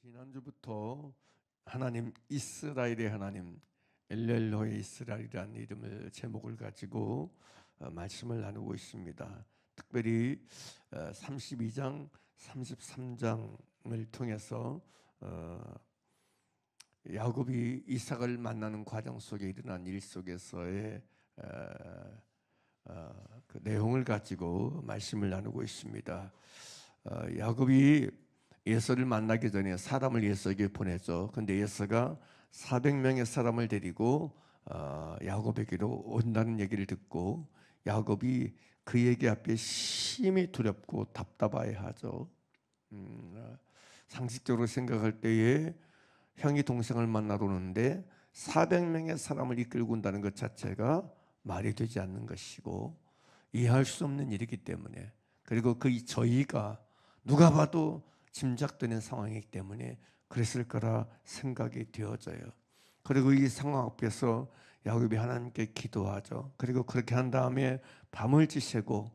지난주부터 하나님 이스라엘의 하나님 엘렐로의 이스라엘이라는 이름을 제목을 가지고 말씀을 나누고 있습니다. 특별히 32장 33장을 통해서 야곱이 이삭을 만나는 과정 속에 일어난 일 속에서의 그 내용을 가지고 말씀을 나누고 있습니다. 야곱이 에서를 만나기 전에 사람을 에서에게 보내죠. 근데 에서가 400명의 사람을 데리고 야곱에게로 온다는 얘기를 듣고 야곱이 그 얘기 앞에 심히 두렵고 답답해하죠. 상식적으로 생각할 때에 형이 동생을 만나러 오는데 400명의 사람을 이끌고 온다는 것 자체가 말이 되지 않는 것이고 이해할 수 없는 일이기 때문에, 그리고 그 저희가 누가 봐도 짐작되는 상황이기 때문에 그랬을 거라 생각이 되어져요. 그리고 이 상황 앞에서 야곱이 하나님께 기도하죠. 그리고 그렇게 한 다음에 밤을 지내고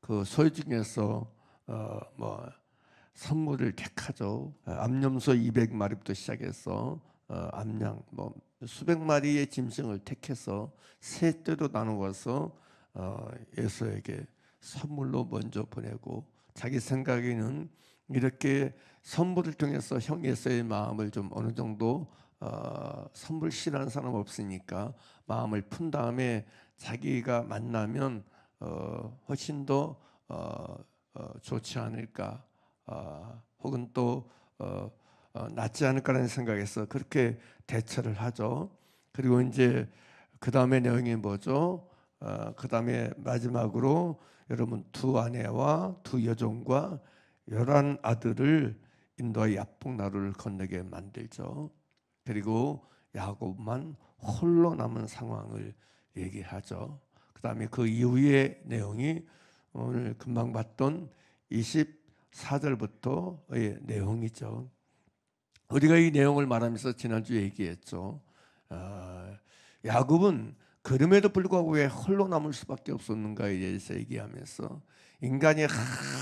그 소유 중에서 선물을 택하죠. 암염소 200마리부터 시작해서 암양 수백 마리의 짐승을 택해서 세 떼로 나누어서 에서에게 선물로 먼저 보내고, 자기 생각에는 이렇게 선물을 통해서 형 에서의 마음을 좀 어느 정도 선물 싫어하는 사람 없으니까 마음을 푼 다음에 자기가 만나면 훨씬 더 좋지 않을까, 혹은 또 낫지 않을까라는 생각에서 그렇게 대처를 하죠. 그리고 이제 그 다음에 내용이 뭐죠? 그 다음에 마지막으로 여러분 두 아내와 두 여종과 11 아들을 인도하여 야복 나루를 건너게 만들죠. 그리고 야곱만 홀로 남은 상황을 얘기하죠. 그 다음에 그 이후의 내용이 오늘 금방 봤던 24절부터의 내용이죠. 우리가 이 내용을 말하면서 지난주에 얘기했죠. 야곱은 그럼에도 불구하고 왜 홀로 남을 수밖에 없었는가에 대해서 얘기하면서, 인간이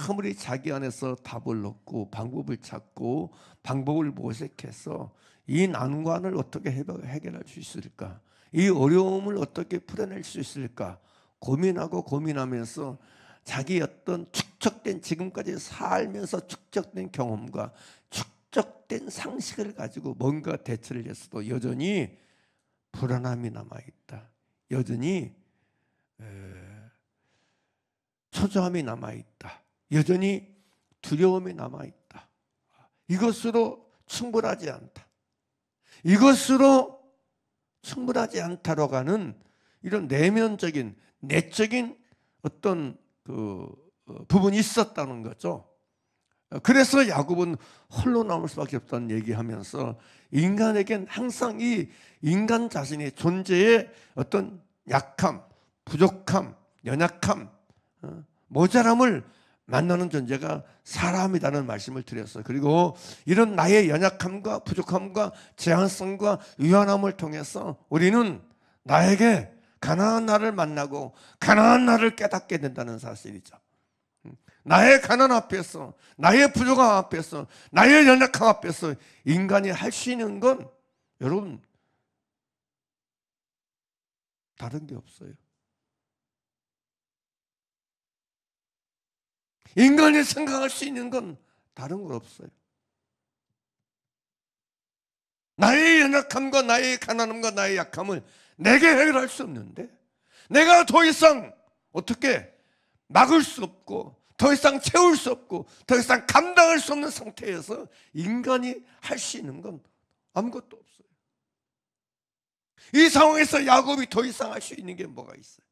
아무리 자기 안에서 답을 얻고 방법을 찾고 방법을 모색해서 이 난관을 어떻게 해결할 수 있을까, 이 어려움을 어떻게 풀어낼 수 있을까 고민하면서 자기 어떤 축적된, 지금까지 살면서 축적된 경험과 축적된 상식을 가지고 뭔가 대처를 했어도 여전히 불안함이 남아있다, 여전히 초조함이 남아있다, 여전히 두려움이 남아있다, 이것으로 충분하지 않다, 이것으로 충분하지 않다라고 하는 이런 내면적인 내적인 어떤 그 부분이 있었다는 거죠. 그래서 야곱은 홀로 남을 수밖에 없다는 얘기하면서 인간에겐 항상 이 인간 자신의 존재의 어떤 약함, 부족함, 연약함, 모자람을 만나는 존재가 사람이라는 말씀을 드렸어요. 그리고 이런 나의 연약함과 부족함과 제한성과 유한함을 통해서 우리는 나에게 가난한 나를 만나고 가난한 나를 깨닫게 된다는 사실이죠. 나의 가난 앞에서, 나의 부족함 앞에서, 나의 연약함 앞에서 인간이 할 수 있는 건 여러분 다른 게 없어요. 인간이 생각할 수 있는 건 다른 건 없어요. 나의 연약함과 나의 가난함과 나의 약함을 내게 해결할 수 없는데, 내가 더 이상 어떻게 막을 수 없고 더 이상 채울 수 없고 더 이상 감당할 수 없는 상태에서 인간이 할 수 있는 건 아무것도 없어요. 이 상황에서 야곱이 더 이상 할 수 있는 게 뭐가 있어요?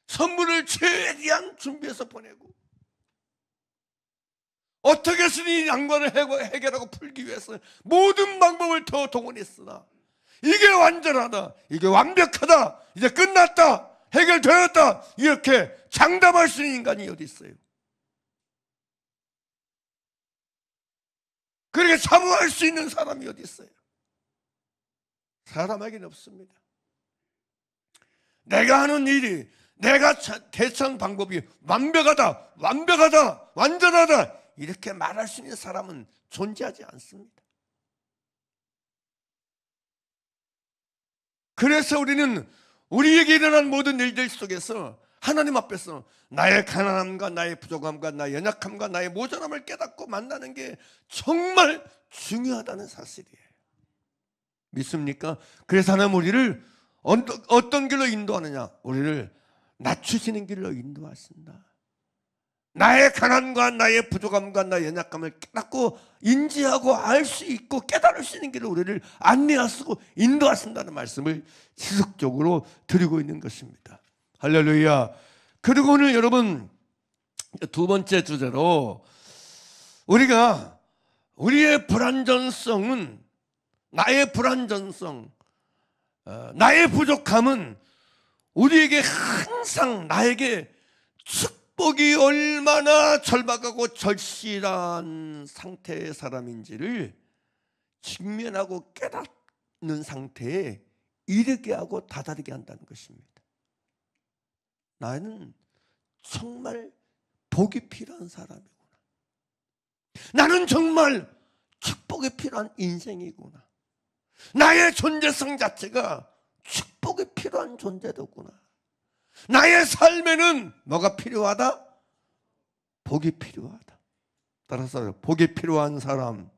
선물을 최대한 준비해서 보내고 어떻게 해서든 이 난관을 해결하고 풀기 위해서 모든 방법을 더 동원했으나 이게 완전하다, 이게 완벽하다, 이제 끝났다, 해결되었다, 이렇게 장담할 수 있는 인간이 어디 있어요? 그렇게 사모할 수 있는 사람이 어디 있어요? 사람에게는 없습니다. 내가 하는 일이 내가 대처한 방법이 완벽하다, 완벽하다, 완전하다 이렇게 말할 수 있는 사람은 존재하지 않습니다. 그래서 우리는 우리에게 일어난 모든 일들 속에서 하나님 앞에서 나의 가난함과 나의 부족함과 나의 연약함과 나의 모자람을 깨닫고 만나는 게 정말 중요하다는 사실이에요. 믿습니까? 그래서 하나님 우리를 어떤 길로 인도하느냐? 우리를 낮추시는 길로 인도하신다. 나의 가난과 나의 부족함과 나의 연약함을 깨닫고 인지하고 알 수 있고 깨달을 수 있는 길로 우리를 안내하시고 인도하신다는 말씀을 지속적으로 드리고 있는 것입니다. 할렐루야. 그리고 오늘 여러분 두 번째 주제로 우리가 우리의 불완전성은 나의 불완전성, 나의 부족함은 우리에게 항상 나에게 축복이 얼마나 절박하고 절실한 상태의 사람인지를 직면하고 깨닫는 상태에 이르게 하고 다다르게 한다는 것입니다. 나는 정말 복이 필요한 사람이구나. 나는 정말 축복이 필요한 인생이구나. 나의 존재성 자체가 축복이 필요한 존재더구나. 나의 삶에는 뭐가 필요하다? 복이 필요하다. 따라서 복이 필요한 사람,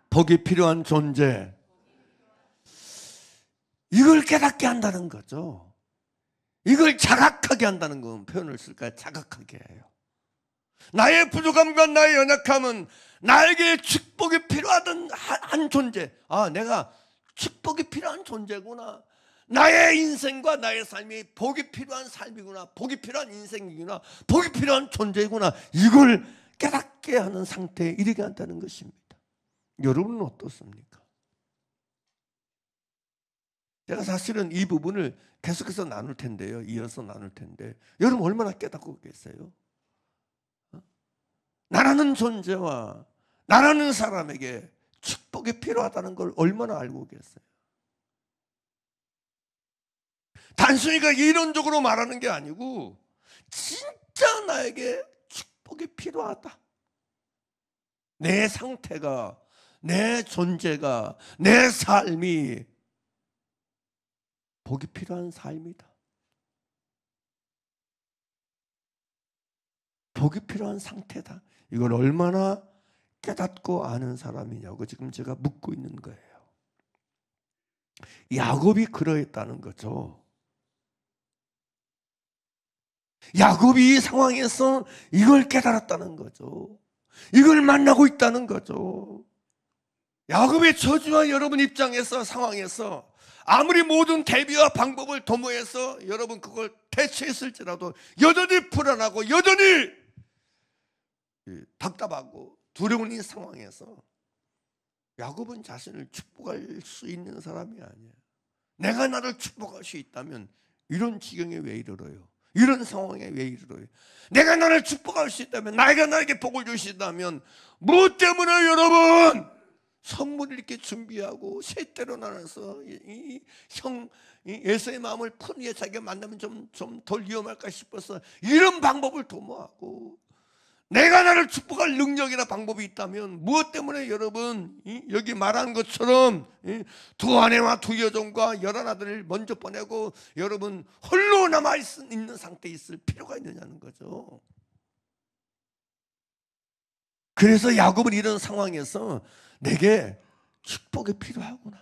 복이 필요한 존재, 이걸 깨닫게 한다는 거죠. 이걸 자각하게 한다는 건 표현을 쓸까요? 자각하게 해요. 나의 부족함과 나의 연약함은 나에게 축복이 필요하던 한 존재. 내가 축복이 필요한 존재구나. 나의 인생과 나의 삶이 복이 필요한 삶이구나. 복이 필요한 인생이구나. 복이 필요한 존재구나. 이걸 깨닫게 하는 상태에 이르게 한다는 것입니다. 여러분은 어떻습니까? 제가 사실은 이 부분을 계속해서 나눌 텐데요. 이어서 나눌 텐데 여러분 얼마나 깨닫고 계세요? 나라는 존재와 나라는 사람에게 축복이 필요하다는 걸 얼마나 알고 계세요? 단순히 이론적으로 말하는 게 아니고 진짜 나에게 축복이 필요하다. 내 상태가, 내 존재가, 내 삶이 복이 필요한 삶이다. 복이 필요한 상태다. 이걸 얼마나 깨닫고 아는 사람이냐고 지금 제가 묻고 있는 거예요. 야곱이 그러했다는 거죠. 야곱이 이 상황에서 이걸 깨달았다는 거죠. 이걸 만나고 있다는 거죠. 야곱의 저주와 여러분 입장에서 상황에서 아무리 모든 대비와 방법을 도모해서 여러분 그걸 대처했을지라도 여전히 불안하고 여전히 답답하고 두려운 이 상황에서 야곱은 자신을 축복할 수 있는 사람이 아니야. 내가 나를 축복할 수 있다면 이런 지경에 왜 이르러요? 이런 상황에 왜 이르러요? 내가 나를 축복할 수 있다면, 나가 나에게 복을 주신다면 무엇 때문에 여러분 선물을 이렇게 준비하고 셋대로 나눠서 에서의 마음을 푼 위에 자기가 만나면 좀 덜 위험할까 싶어서 이런 방법을 도모하고, 내가 나를 축복할 능력이나 방법이 있다면 무엇 때문에 여러분 여기 말한 것처럼 두 아내와 두 여종과 11아들을 먼저 보내고 여러분 홀로 남아있는 상태에 있을 필요가 있느냐는 거죠. 그래서 야곱은 이런 상황에서 내게 축복이 필요하구나,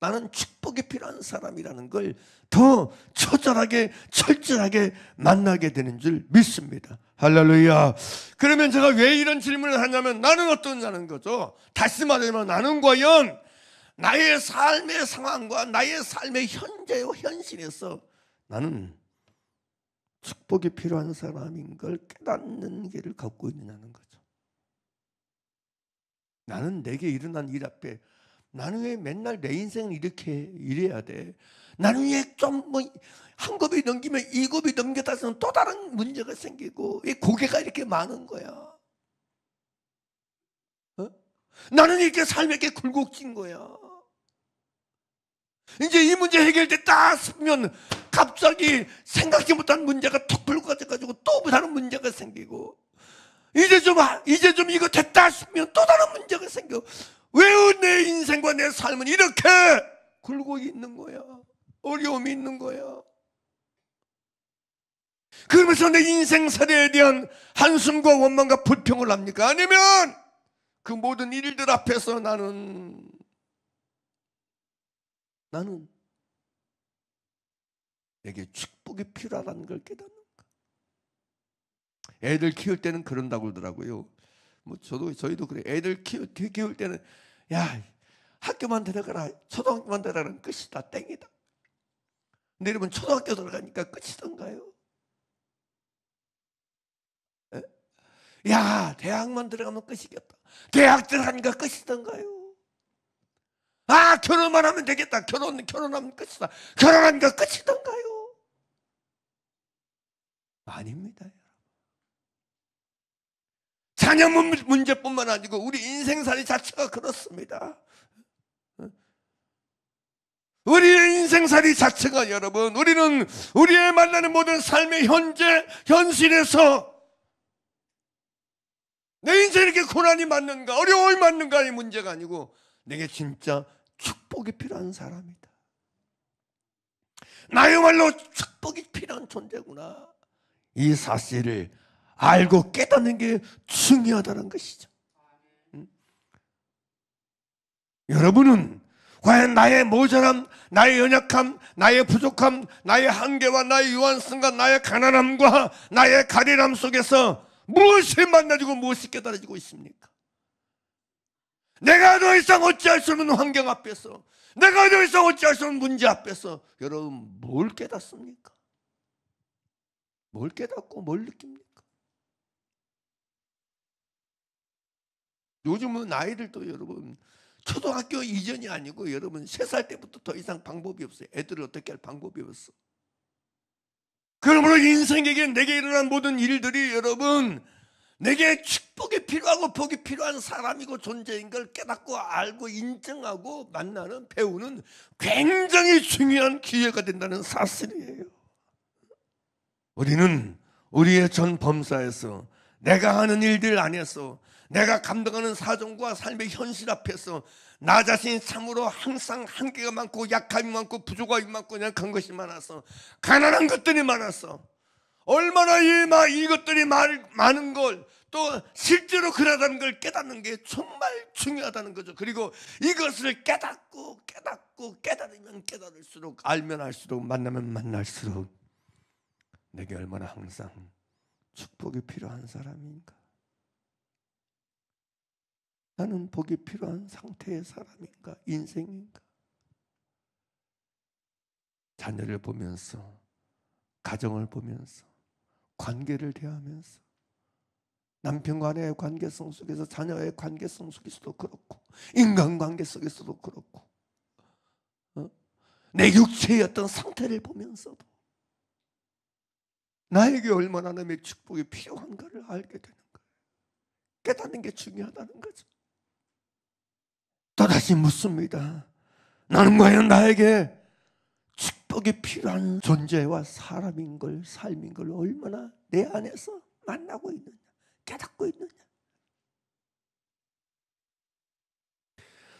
나는 축복이 필요한 사람이라는 걸 더 처절하게 철저하게 만나게 되는 줄 믿습니다. 할렐루야. 그러면 제가 왜 이런 질문을 하냐면, 나는 어떠냐는 거죠. 다시 말하면 나는 과연 나의 삶의 상황과 나의 삶의 현실에서 나는 축복이 필요한 사람인 걸 깨닫는 길을 갖고 있느냐는 거죠. 나는 내게 일어난 일 앞에 나는 왜 맨날 내 인생을 이렇게 이래야 돼? 나는 왜 좀 한 곱이 넘기면 2곱이 넘겼다 해서 또 다른 문제가 생기고 왜 고개가 이렇게 많은 거야? 나는 이렇게 삶에게 굴곡진 거야. 이제 이 문제 해결됐다 싶으면 갑자기 생각지 못한 문제가 툭 불거져가지고 또 다른 문제가 생기고, 이제 좀 이거 됐다 싶으면 또 다른 문제가 생겨. 왜 내 인생과 내 삶은 이렇게 굴고 있는 거야? 어려움이 있는 거야. 그러면서 내 인생살이에 대한 한숨과 원망과 불평을 합니까? 아니면 그 모든 일들 앞에서 나는 내게 축복이 필요하다는 걸 깨닫는가? 애들 키울 때는 그런다고 그러더라고요. 저희도 그래. 애들 키울 때는, 야, 학교만 들어가라, 초등학교만 들어가라, 끝이다, 땡이다. 근데 여러분, 초등학교 들어가니까 끝이던가요? 에? 야, 대학만 들어가면 끝이겠다. 대학 들어가니까 끝이던가요? 아, 결혼만 하면 되겠다. 결혼하면 끝이다. 결혼하니까 끝이던가요? 아닙니다. 자녀 문제뿐만 아니고 우리 인생살이 자체가 그렇습니다. 우리의 인생살이 자체가, 여러분, 우리는 우리의 만나는 모든 삶의 현실에서 내 인생에 이렇게 고난이 맞는가, 어려움이 맞는가의 문제가 아니고, 내게 진짜 축복이 필요한 사람이다. 나야말로 축복이 필요한 존재구나. 이 사실을 알고 깨닫는 게 중요하다는 것이죠. 여러분은 과연 나의 모자람, 나의 연약함, 나의 부족함, 나의 한계와 나의 유한성과 나의 가난함과 나의 가련함 속에서 무엇이 만나지고 무엇이 깨달아지고 있습니까? 내가 더 이상 어찌할 수 없는 환경 앞에서, 내가 더 이상 어찌할 수 없는 문제 앞에서 여러분 뭘 깨닫습니까? 뭘 깨닫고 뭘 느낍니까? 요즘은 아이들도 여러분 초등학교 이전이 아니고 여러분 3살 때부터 더 이상 방법이 없어요. 애들을 어떻게 할 방법이 없어. 그러므로 인생에게 내게 일어난 모든 일들이 여러분 내게 축복이 필요하고 복이 필요한 사람이고 존재인 걸 깨닫고 알고 인정하고 만나는, 배우는 굉장히 중요한 기회가 된다는 사실이에요. 우리는 우리의 전 범사에서, 내가 하는 일들 안에서, 내가 감당하는 사정과 삶의 현실 앞에서 나 자신이 참으로 항상 한계가 많고 약함이 많고 부족함이 많고 약한 것이 많아서, 가난한 것들이 많아서, 얼마나 이것들이 많은 걸, 또 실제로 그러다는 걸 깨닫는 게 정말 중요하다는 거죠. 그리고 이것을 깨달으면 깨달을수록, 알면 알수록, 만나면 만날수록 내게 얼마나 항상 축복이 필요한 사람인가, 나는 복이 필요한 상태의 사람인가, 인생인가. 자녀를 보면서, 가정을 보면서, 관계를 대하면서, 남편과 아내의 관계성 속에서, 자녀의 관계성 속에서도 그렇고, 인간관계 속에서도 그렇고, 내 육체의 어떤 상태를 보면서도 나에게 얼마나 남의 축복이 필요한가를 알게 되는 거예요. 깨닫는 게 중요하다는 거죠. 또다시 묻습니다. 나는 과연 나에게 축복이 필요한 존재와 사람인 걸, 삶인 걸 얼마나 내 안에서 만나고 있느냐, 깨닫고 있느냐.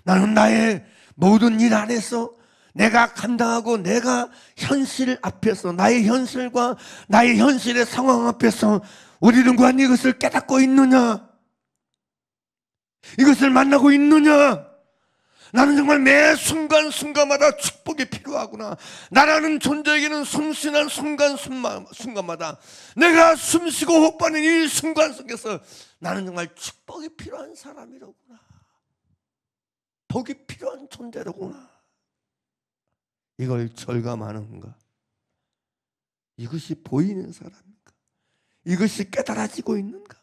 나는 나의 모든 일 안에서 내가 감당하고 내가 현실 앞에서, 나의 현실과 나의 현실의 상황 앞에서 우리는 과연 이것을 깨닫고 있느냐, 이것을 만나고 있느냐. 나는 정말 매 순간순간마다 축복이 필요하구나. 나라는 존재에게는 숨쉬는 순간마다, 내가 숨쉬고 호흡하는 이 순간 속에서 나는 정말 축복이 필요한 사람이로구나, 복이 필요한 존재로구나. 이걸 절감하는가? 이것이 보이는 사람인가? 이것이 깨달아지고 있는가?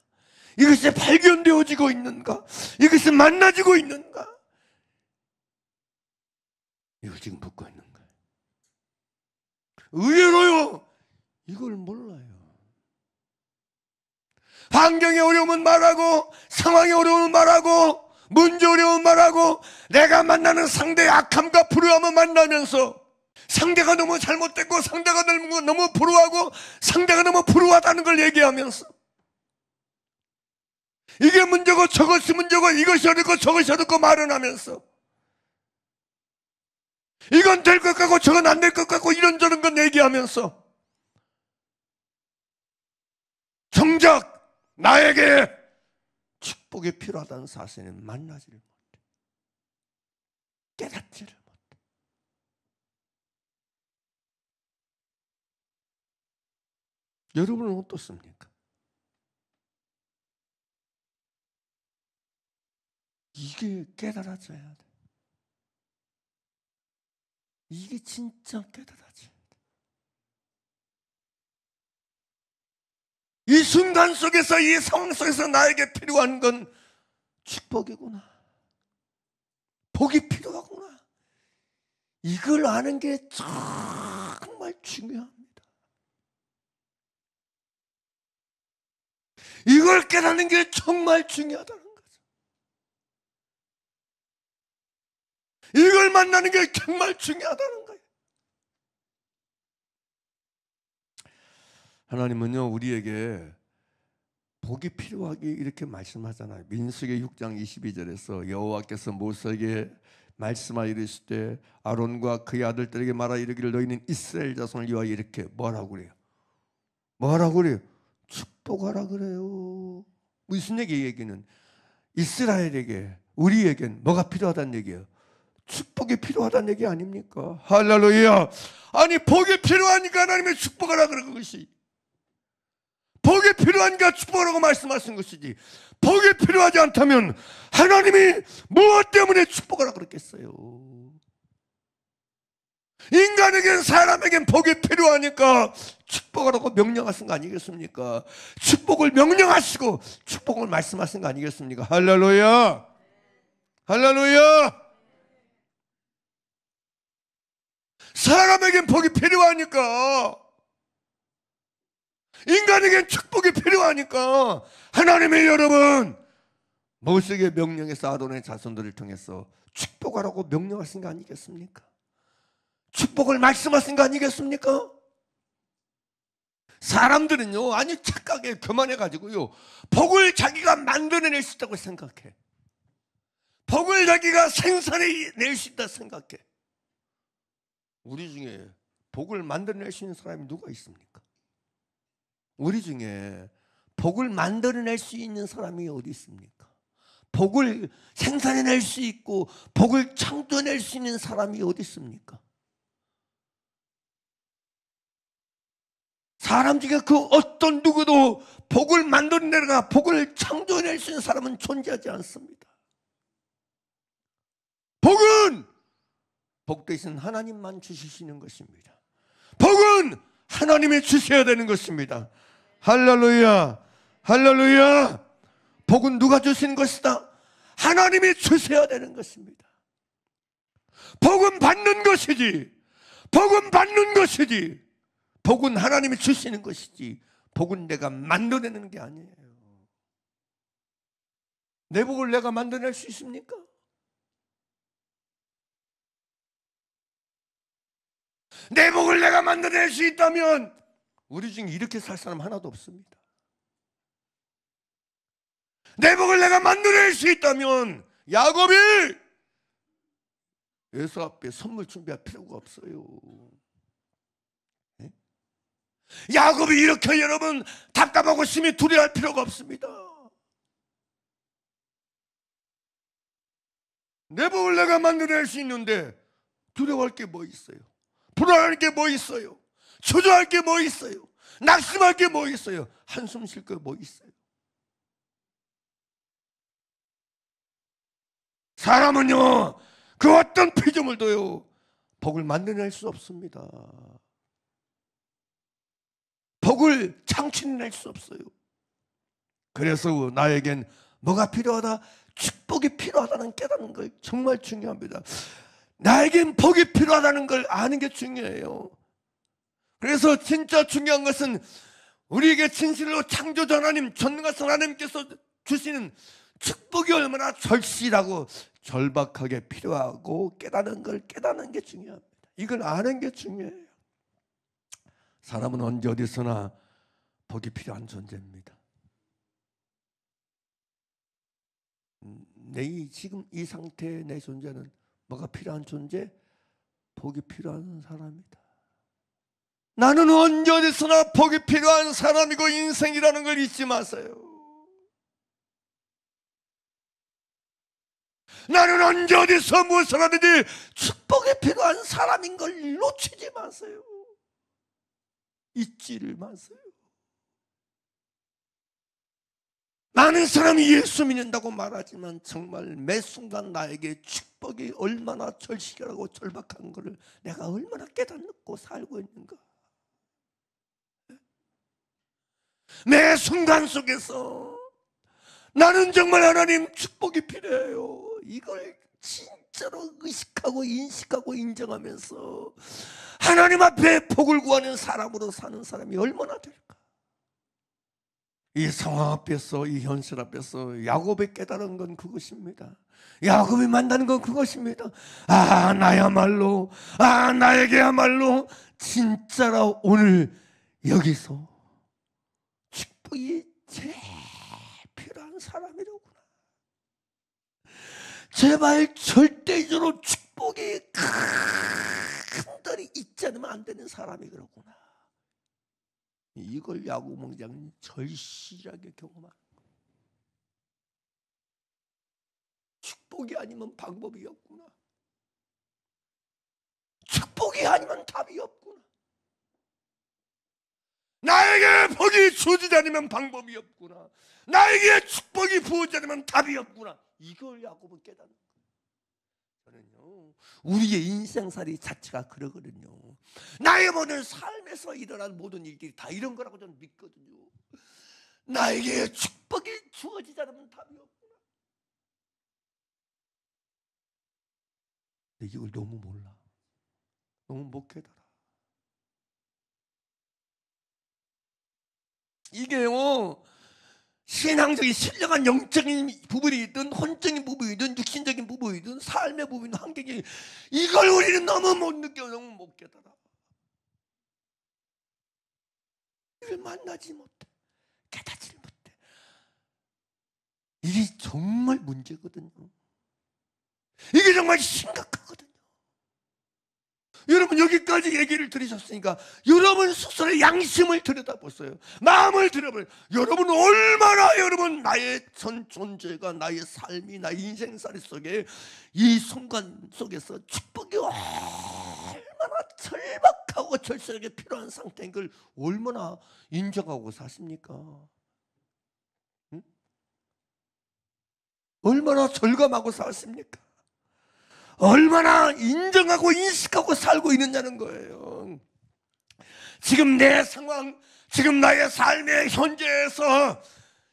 이것이 발견되어지고 있는가? 이것이 만나지고 있는가? 이걸 지금 묻고 있는 거예요. 의외로요, 이걸 몰라요. 환경의 어려움은 말하고, 상황의 어려움은 말하고, 문제 어려움은 말하고, 내가 만나는 상대의 악함과 불효함을 만나면서 상대가 너무 잘못됐고 상대가 너무 불우하고 상대가 너무 불우하다는 걸 얘기하면서 이게 문제고 저것이 문제고 이것이 어렵고 저것이 어렵고 말은 하면서 이건 될 것 같고 저건 안 될 것 같고 이런저런 건 얘기하면서 정작 나에게 축복이 필요하다는 사실은 만나지를 못해. 깨닫지를 못해. 여러분은 어떻습니까? 이게 깨달아져야 돼. 이게 진짜 깨달아져야 돼. 이 순간 속에서 이 상황 속에서 나에게 필요한 건 축복이구나. 복이 필요하구나. 이걸 아는 게 정말 중요합니다. 이걸 깨닫는 게 정말 중요하다는 거죠. 이걸 만나는 게 정말 중요하다는 거예요. 하나님은요, 우리에게 복이 필요하게 이렇게 말씀하잖아요. 민수기 6장 22절에서 여호와께서 모세에게 말씀하여 이르시되 아론과 그의 아들들에게 말하 이르기를 너희는 이스라엘 자손을 위하여 이렇게 뭐라고 그래요? 뭐라고 그래요? 축복하라 그래요. 무슨 얘기는 이스라엘에게 우리에겐 뭐가 필요하다는 얘기예요? 축복이 필요하다는 얘기 아닙니까? 할렐루야. 아니 복이 필요하니까 하나님의 축복하라 그런 것이 복이 필요하니까 축복하라고 말씀하신 것이지 복이 필요하지 않다면 하나님이 무엇 때문에 축복하라 그랬겠어요? 인간에겐 사람에겐 복이 필요하니까 축복하라고 명령하신 거 아니겠습니까? 축복을 명령하시고 축복을 말씀하신 거 아니겠습니까? 할렐루야. 할렐루야. 사람에겐 복이 필요하니까 인간에겐 축복이 필요하니까 하나님의 여러분 모세에게 명령해서 아론의 자손들을 통해서 축복하라고 명령하신 거 아니겠습니까? 축복을 말씀하신 거 아니겠습니까? 사람들은요 아니 착각에 교만해가지고요 복을 자기가 만들어낼 수 있다고 생각해. 복을 자기가 생산해낼 수 있다 생각해. 우리 중에 복을 만들어낼 수 있는 사람이 누가 있습니까? 우리 중에 복을 만들어낼 수 있는 사람이 어디 있습니까? 복을 생산해낼 수 있고 복을 창조해낼 수 있는 사람이 어디 있습니까? 사람 중에 그 어떤 누구도 복을 만들어내거나 복을 창조해낼 수 있는 사람은 존재하지 않습니다. 복은 복 대신 하나님만 주시는 것입니다. 복은 하나님이 주셔야 되는 것입니다. 할렐루야. 할렐루야. 복은 누가 주시는 것이다? 하나님이 주셔야 되는 것입니다. 복은 받는 것이지. 복은 받는 것이지. 복은 하나님이 주시는 것이지. 복은 내가 만들어내는 게 아니에요. 내 복을 내가 만들어낼 수 있습니까? 내 복을 내가 만들어낼 수 있다면 우리 중에 이렇게 살 사람 하나도 없습니다. 내 복을 내가 만들어낼 수 있다면 야곱이 예수 앞에 선물 준비할 필요가 없어요. 네? 야곱이 이렇게 여러분 답답하고 심히 두려워할 필요가 없습니다. 내 복을 내가 만들어낼 수 있는데 두려워할 게 뭐 있어요? 불안할 게 뭐 있어요? 초조할 게 뭐 있어요? 낙심할 게 뭐 있어요? 한숨 쉴 게 뭐 있어요? 사람은요 그 어떤 피조물도요 복을 만들어낼 수 없습니다. 복을 창출해낼 수 없어요. 그래서 나에겐 뭐가 필요하다? 축복이 필요하다는 깨닫는 걸 정말 중요합니다. 나에겐 복이 필요하다는 걸 아는 게 중요해요. 그래서 진짜 중요한 것은 우리에게 진실로 창조자 하나님, 전능하신 하나님께서 주시는 축복이 얼마나 절실하고 절박하게 필요하고 깨닫는 걸 깨닫는 게 중요합니다. 이걸 아는 게 중요해요. 사람은 언제 어디서나 복이 필요한 존재입니다. 지금 이 상태의 내 존재는 뭐가 필요한 존재? 복이 필요한 사람이다. 나는 언제 어디서나 복이 필요한 사람이고 인생이라는 걸 잊지 마세요. 나는 언제 어디서 무엇을 하든지 축복이 필요한 사람인 걸 놓치지 마세요. 잊지를 마세요. 많은 사람이 예수 믿는다고 말하지만 정말 매 순간 나에게 축복이 얼마나 절실하고 절박한 것을 내가 얼마나 깨닫고 살고 있는가. 매 순간 속에서 나는 정말 하나님 축복이 필요해요. 이걸 진짜로 의식하고 인식하고 인정하면서 하나님 앞에 복을 구하는 사람으로 사는 사람이 얼마나 될까. 이 상황 앞에서, 이 현실 앞에서 야곱이 깨달은 건 그것입니다. 야곱이 만나는 건 그것입니다. 나야말로, 나에게야말로 진짜로 오늘 여기서 축복이 제일 필요한 사람이로구나. 제발 절대적으로 축복이 큰들이 있지 않으면 안 되는 사람이 그렇구나. 이걸 야곱 왕자는 절실하게 경험한 거예요. 축복이 아니면 방법이 없구나. 축복이 아니면 답이 없구나. 나에게 복이 주어지지 않으면 방법이 없구나. 나에게 축복이 부어지지 않으면 답이 없구나. 이걸 야곱은 깨닫는 거예요. 저는요, 우리의 인생살이 자체가 그러거든요. 나의 모든 삶에서 일어난 모든 일들이 다 이런 거라고 저는 믿거든요. 나에게 축복이 주어지지 않으면 답이 없구나. 근데 이걸 너무 몰라. 너무 못 깨달아. 이게요, 신앙적인 신령한 영적인 부분이든 혼적인 부분이든 육신적인 부분이든 삶의 부분이든 환경이, 이걸 우리는 너무 못 느껴, 너무 못 깨달아. 이걸 만나지 못해, 깨닫지 못해. 이게 정말 문제거든요. 이게 정말 심각하거든요. 여러분, 여기까지 얘기를 들으셨으니까 여러분 스스로의 양심을 들여다보세요. 마음을 들여다보세요. 여러분 얼마나 여러분 나의 전 존재가, 나의 삶이, 나의 인생살이 속에 이 순간 속에서 축복이 얼마나 절박하고 절실하게 필요한 상태인 걸 얼마나 인정하고 사십니까? 응? 얼마나 절감하고 사십니까? 얼마나 인정하고 인식하고 살고 있느냐는 거예요. 지금 내 상황, 지금 나의 삶의 현재에서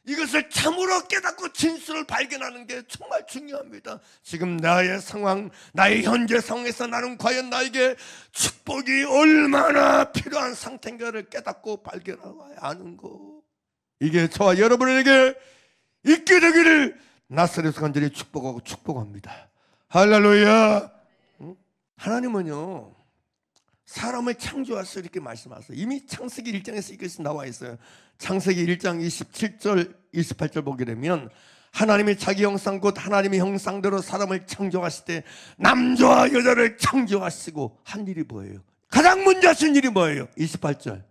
이것을 참으로 깨닫고 진실을 발견하는 게 정말 중요합니다. 지금 나의 상황, 나의 현재 상황에서 나는 과연 나에게 축복이 얼마나 필요한 상태인가를 깨닫고 발견하고 아는 거, 이게 저와 여러분에게 있게 되기를 나사렛에서 간절히 축복하고 축복합니다. 할렐루야. 하나님은요, 사람을 창조하셔서 이렇게 말씀하세요. 이미 창세기 1장에서 이것이 나와 있어요. 창세기 1장 27절 28절 보게 되면 하나님이 자기 형상 곧 하나님의 형상대로 사람을 창조하실 때 남자와 여자를 창조하시고 한 일이 뭐예요? 가장 먼저 하신 일이 뭐예요? 28절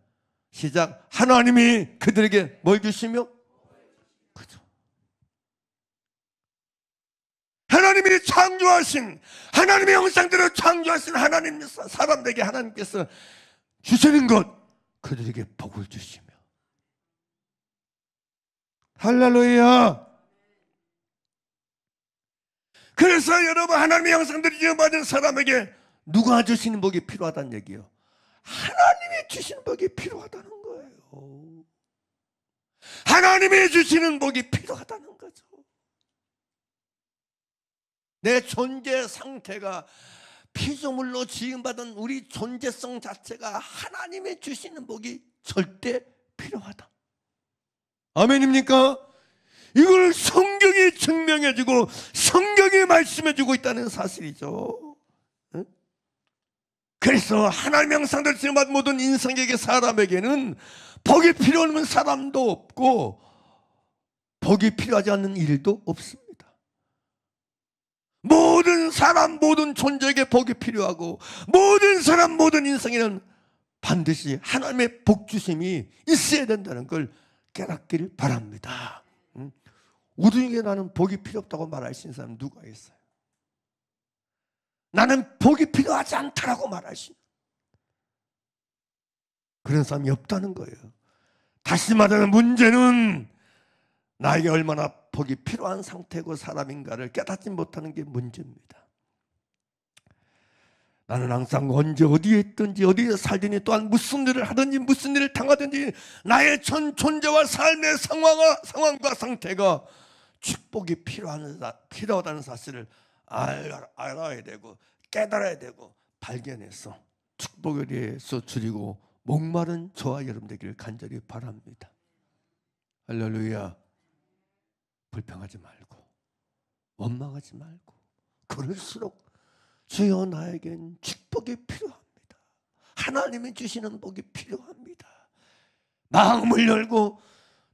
시작. 하나님이 그들에게 뭘 주시며? 그죠. 하나님이 창조하신, 하나님의 형상대로 창조하신 하나님, 사람들에게 하나님께서 주시는 것, 그들에게 복을 주시며. 할렐루야. 그래서 여러분, 하나님의 형상대로 지어받은 사람에게 누가 주시는 복이 필요하다는 얘기예요. 하나님이 주시는 복이 필요하다는 거예요. 하나님이 주시는 복이 필요하다는 거죠. 내 존재 상태가 피조물로 지음받은 우리 존재성 자체가 하나님이 주시는 복이 절대 필요하다. 아멘입니까? 이걸 성경이 증명해주고 성경이 말씀해주고 있다는 사실이죠. 응? 그래서 하나님의 형상대로 지음받은 모든 인생에게 사람에게는 복이 필요 없는 사람도 없고 복이 필요하지 않는 일도 없습니다. 모든 사람 모든 존재에게 복이 필요하고 모든 사람 모든 인생에는 반드시 하나님의 복 주심이 있어야 된다는 걸 깨닫기를 바랍니다. 우리에게 나는 복이 필요 없다고 말할 수 있는 사람 누가 있어요? 나는 복이 필요하지 않다라고 말할 수 있는 그런 사람이 없다는 거예요. 다시 말하면 문제는 나에게 얼마나 복이 필요한 상태고 사람인가를 깨닫지 못하는 게 문제입니다. 나는 항상 언제 어디에 있든지 어디에 살든지 또한 무슨 일을 하든지 무슨 일을 당하든지 나의 전 존재와 삶의 상황과 상태가 축복이 필요하다는 사실을 알아야 되고 깨달아야 되고 발견해서 축복에 대해서 줄이고 목마른 저와 여러분 되기를 간절히 바랍니다. 할렐루야. 불평하지 말고 원망하지 말고 그럴수록 주여 나에겐 축복이 필요합니다. 하나님이 주시는 복이 필요합니다. 마음을 열고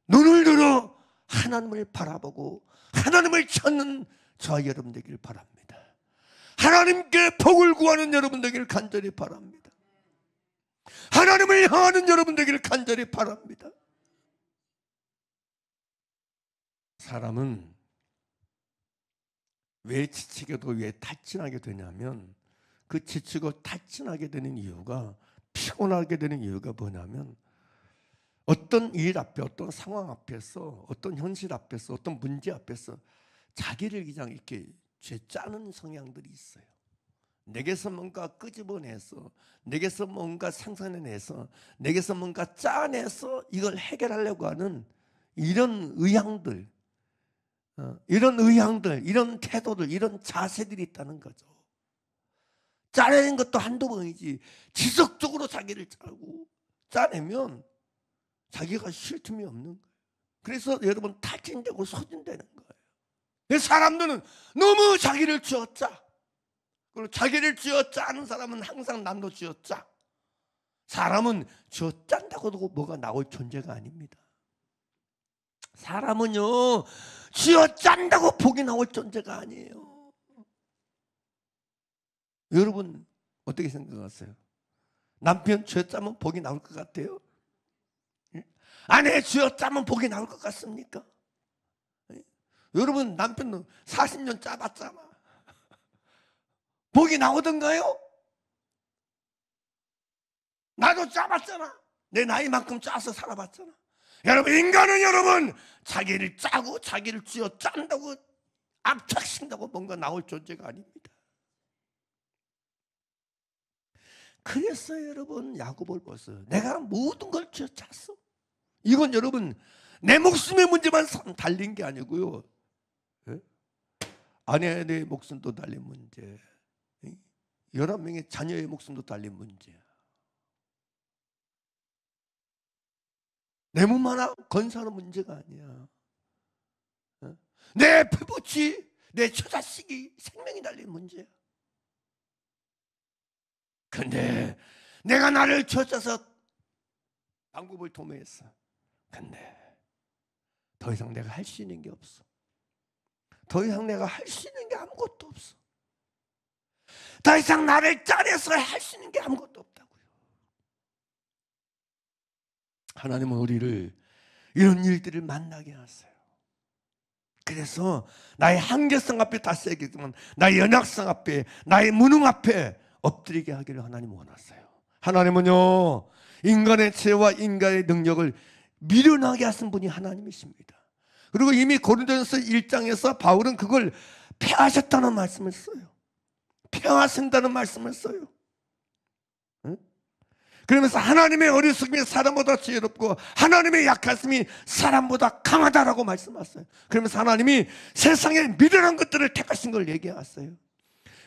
눈을 들어 하나님을 바라보고 하나님을 찾는 저와 여러분 되기를 바랍니다. 하나님께 복을 구하는 여러분 되기를 간절히 바랍니다. 하나님을 향하는 여러분 되기를 간절히 바랍니다. 사람은 왜 지치게도 왜 탈진하게 되냐면 그 지치고 탈진하게 되는 이유가 피곤하게 되는 이유가 뭐냐면 어떤 일 앞에 어떤 상황 앞에서 어떤 현실 앞에서 어떤 문제 앞에서 자기를 그냥 이렇게 죄짜는 성향들이 있어요. 내게서 뭔가 끄집어내서 내게서 뭔가 상상해내서 내게서 뭔가 짜내서 이걸 해결하려고 하는 이런 의향들 이런 태도들 이런 자세들이 있다는 거죠. 짜내는 것도 한두 번이지 지속적으로 자기를 짜고 짜내면 자기가 쉴 틈이 없는 거예요. 그래서 여러분 탈진되고 소진되는 거예요. 사람들은 너무 자기를 쥐어짜. 그리고 자기를 쥐어짜는 사람은 항상 남도 쥐어짜. 사람은 쥐어짠다고 하고 뭐가 나올 존재가 아닙니다. 사람은요 쥐어짠다고 복이 나올 존재가 아니에요. 여러분 어떻게 생각하세요? 남편 쥐어짜면 복이 나올 것 같아요? 아내 쥐어짜면 복이 나올 것 같습니까? 여러분 남편은 40년 짜봤잖아. 복이 나오던가요? 나도 짜봤잖아. 내 나이만큼 짜서 살아봤잖아. 여러분 인간은 여러분 자기를 짜고 자기를 쥐어짠다고 압착신다고 뭔가 나올 존재가 아닙니다. 그래서 여러분 야고보를 보세요. 내가 모든 걸 쥐어짰어. 이건 여러분 내 목숨의 문제만 달린 게 아니고요. 아내의 목숨도 달린 문제, 11명의 자녀의 목숨도 달린 문제야. 내 몸 하나 건사하는 문제가 아니야. 내 피부치, 내 처자식이 생명이 달린 문제야. 근데 내가 나를 젖어서 방법을 도모했어. 근데 더 이상 내가 할 수 있는 게 없어. 더 이상 내가 할 수 있는 게 아무것도 없어. 더 이상 나를 짜내서 할 수 있는 게 아무것도 없다고요. 하나님은 우리를 이런 일들을 만나게 하세요. 그래서 나의 한계성 앞에 다시 얘기했지만 나의 연약성 앞에 나의 무능 앞에 엎드리게 하기를 하나님 원하세요. 하나님은요 인간의 죄와 인간의 능력을 미련하게 하신 분이 하나님이십니다. 그리고 이미 고린도전서 1장에서 바울은 그걸 폐하셨다는 말씀을 써요. 폐하신다는 말씀을 써요. 그러면서 하나님의 어리석음이 사람보다 지혜롭고 하나님의 약하심이 사람보다 강하다라고 말씀하셨어요. 그러면서 하나님이 세상에 미련한 것들을 택하신 걸 얘기하셨어요.